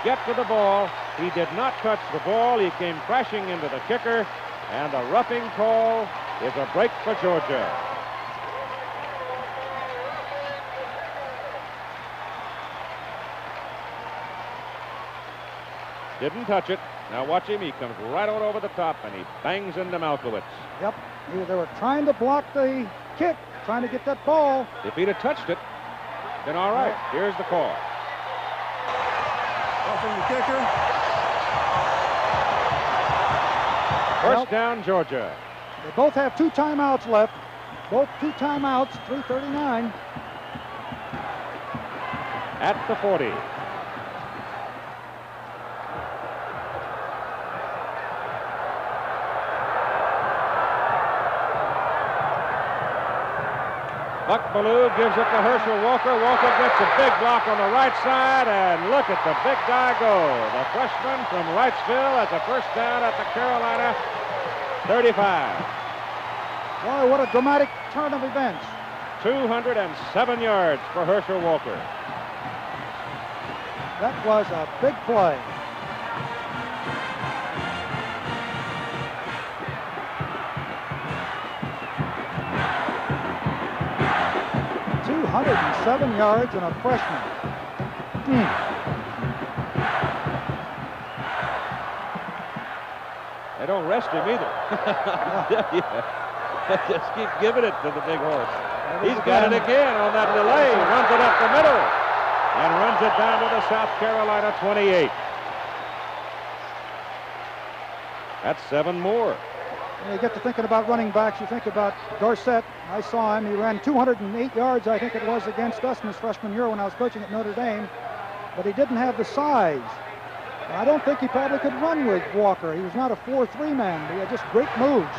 get to the ball. He did not touch the ball. He came crashing into the kicker, and the roughing call is a break for Georgia. Didn't touch it. Now watch him. He comes right on over the top, and he bangs into Malkowitz. Yep. They were trying to block the kick, trying to get that ball. If he'd have touched it, then all right. Here's the call. Roughing the kicker. First down, Georgia. They both have 2 timeouts left. Both 2 timeouts, 3:39. At the 40. Buck Bellew gives it to Herschel Walker. Walker gets a big block on the right side, and look at the big guy go. The freshman from Wrightsville has a first down at the Carolina 35. Boy, what a dramatic turn of events. 207 yards for Herschel Walker. That was a big play. .207 yards and a freshman. They don't rest him either. Just keep giving it to the big horse. He's got it again on that delay. Runs it up the middle and runs it down to the South Carolina 28. That's 7 more. When you get to thinking about running backs, you think about Dorsett. I saw him. He ran 208 yards, I think it was, against us in his freshman year when I was coaching at Notre Dame. But he didn't have the size. I don't think he probably could run with Walker. He was not a 4-3 man, but he had just great moves.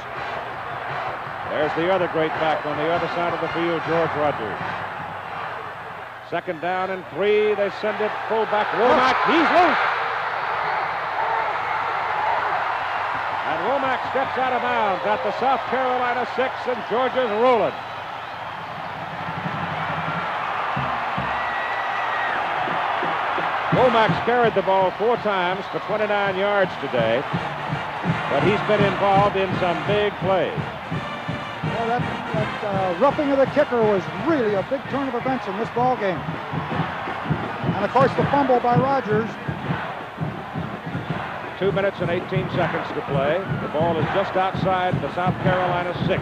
There's the other great back on the other side of the field, George Rogers. Second down and 3. They send it fullback. Womack, he's loose. And Womack steps out of bounds at the South Carolina 6, and Georgia's rolling. Womack's carried the ball 4 times for 29 yards today, but he's been involved in some big plays. Well, that roughing of the kicker was really a big turn of events in this ball game. And of course, the fumble by Rogers. 2 minutes and 18 seconds to play. The ball is just outside the South Carolina 6.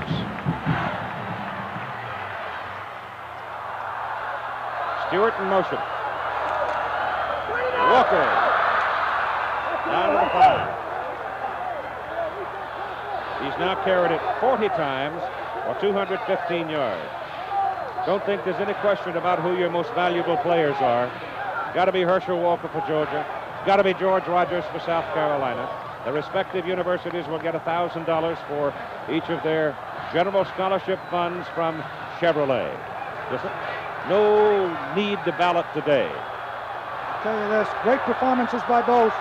Stewart in motion. Walker down to the 5. He's now carried it 40 times for 215 yards. Don't think there's any question about who your most valuable players are. Got to be Herschel Walker for Georgia. It's got to be George Rogers for South Carolina. The respective universities will get $1,000 for each of their general scholarship funds from Chevrolet. No need to ballot today. I'll tell you this, great performances by both.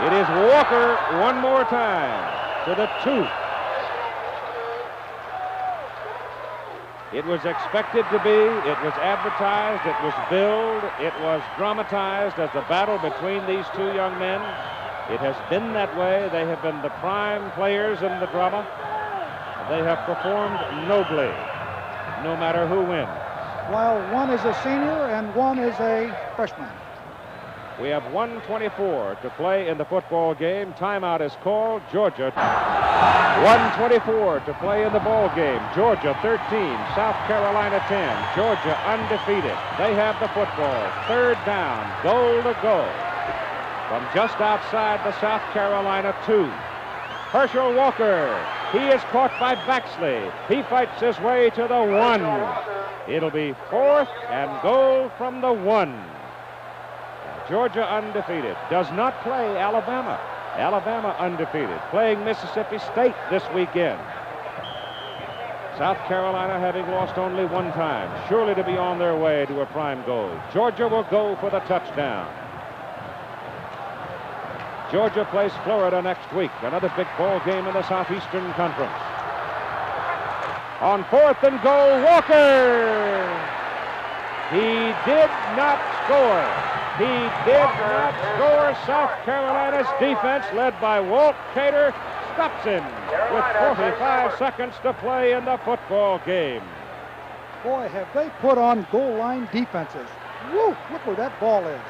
It is Walker one more time to the 2. It was expected to be, it was advertised, it was billed, it was dramatized as a battle between these two young men. It has been that way. They have been the prime players in the drama. They have performed nobly, no matter who wins. While one is a senior and one is a freshman. We have 1:24 to play in the football game. Timeout is called. Georgia. 1:24 to play in the ball game. Georgia 13, South Carolina 10. Georgia undefeated. They have the football. 3rd down, goal to go. From just outside the South Carolina 2. Herschel Walker. He is caught by Baxley. He fights his way to the 1. It'll be 4th and goal from the 1. Georgia undefeated. Does not play Alabama. Alabama undefeated. Playing Mississippi State this weekend. South Carolina having lost only one time. Surely to be on their way to a prime goal. Georgia will go for the touchdown. Georgia plays Florida next week. Another big ball game in the Southeastern Conference. On 4th and goal, Walker! He did not score. He did not score. South Carolina's defense, led by Walt Cater, stops him with 45 seconds to play in the football game. Boy, have they put on goal line defenses. Woo, look where that ball is.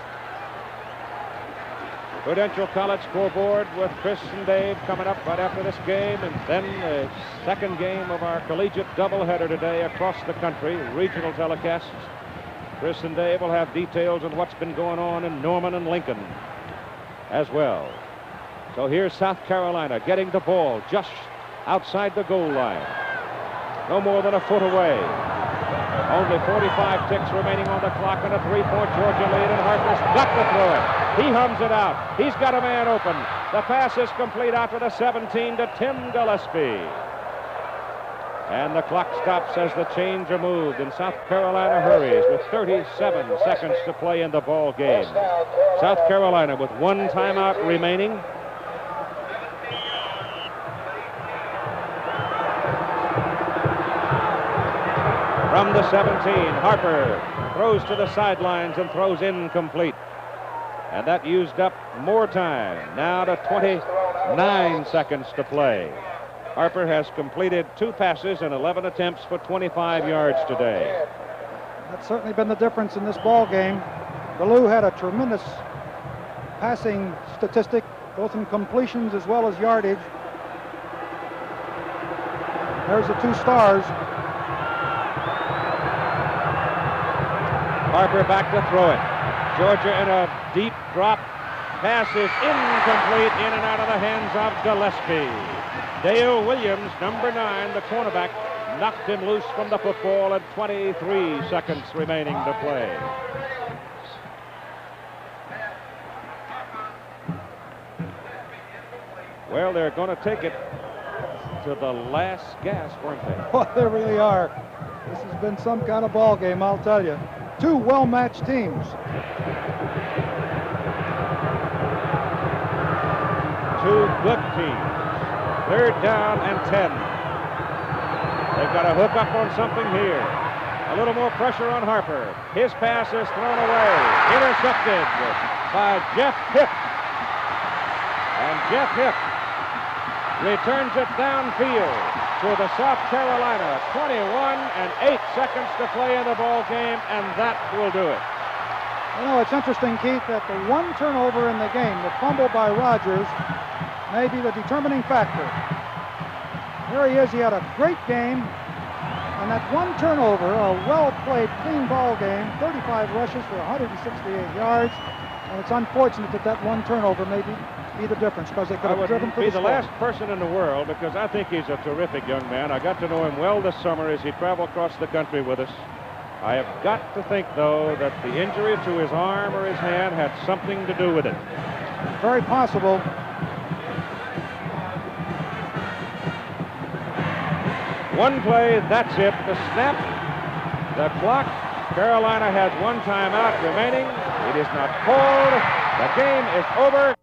Prudential College scoreboard with Chris and Dave coming up right after this game, and then the second game of our collegiate doubleheader today across the country, regional telecasts. Chris and Dave will have details on what's been going on in Norman and Lincoln as well. So here's South Carolina getting the ball just outside the goal line. No more than a foot away. Only 45 ticks remaining on the clock and a 3-point Georgia lead, and Harper's got to throw it. He hums it out. He's got a man open. The pass is complete out to the 17 to Tim Gillespie. And the clock stops as the chains are moved, and South Carolina hurries with 37 seconds to play in the ball game. South Carolina with one timeout remaining. From the 17, Harper throws to the sidelines and throws incomplete. And that used up more time. Now to 29 seconds to play. Harper has completed 2 passes and 11 attempts for 25 yards today. That's certainly been the difference in this ball game. Ballou had a tremendous passing statistic, both in completions as well as yardage. There's the 2 stars. Harper back to throw it. Georgia in a deep drop. Pass is incomplete, in and out of the hands of Gillespie. Dale Williams, number 9, the cornerback, knocked him loose from the football, and 23 seconds remaining to play. Well, they're going to take it to the last gasp, weren't they? Oh, they really are. This has been some kind of ball game, I'll tell you. 2 well-matched teams. 2 good teams. 3rd down and 10. They've got to hook up on something here. A little more pressure on Harper. His pass is thrown away. Intercepted by Jeff Hipp. And Jeff Hipp returns it downfield to the South Carolina. 21 and 8 seconds to play in the ball game, and that will do it. You know, it's interesting, Keith, that the one turnover in the game, the fumble by Rogers, may be the determining factor. Here he is. He had a great game, and that one turnover, a well-played, clean ball game, 35 rushes for 168 yards, and it's unfortunate that that one turnover may be the difference, because they could have driven for the score. Be the last person in the world, because I think he's a terrific young man. I got to know him well this summer as he traveled across the country with us. I have got to think, though, that the injury to his arm or his hand had something to do with it. Very possible. One play, that's it. The snap, the clock. Carolina has one timeout remaining. It is not called. The game is over.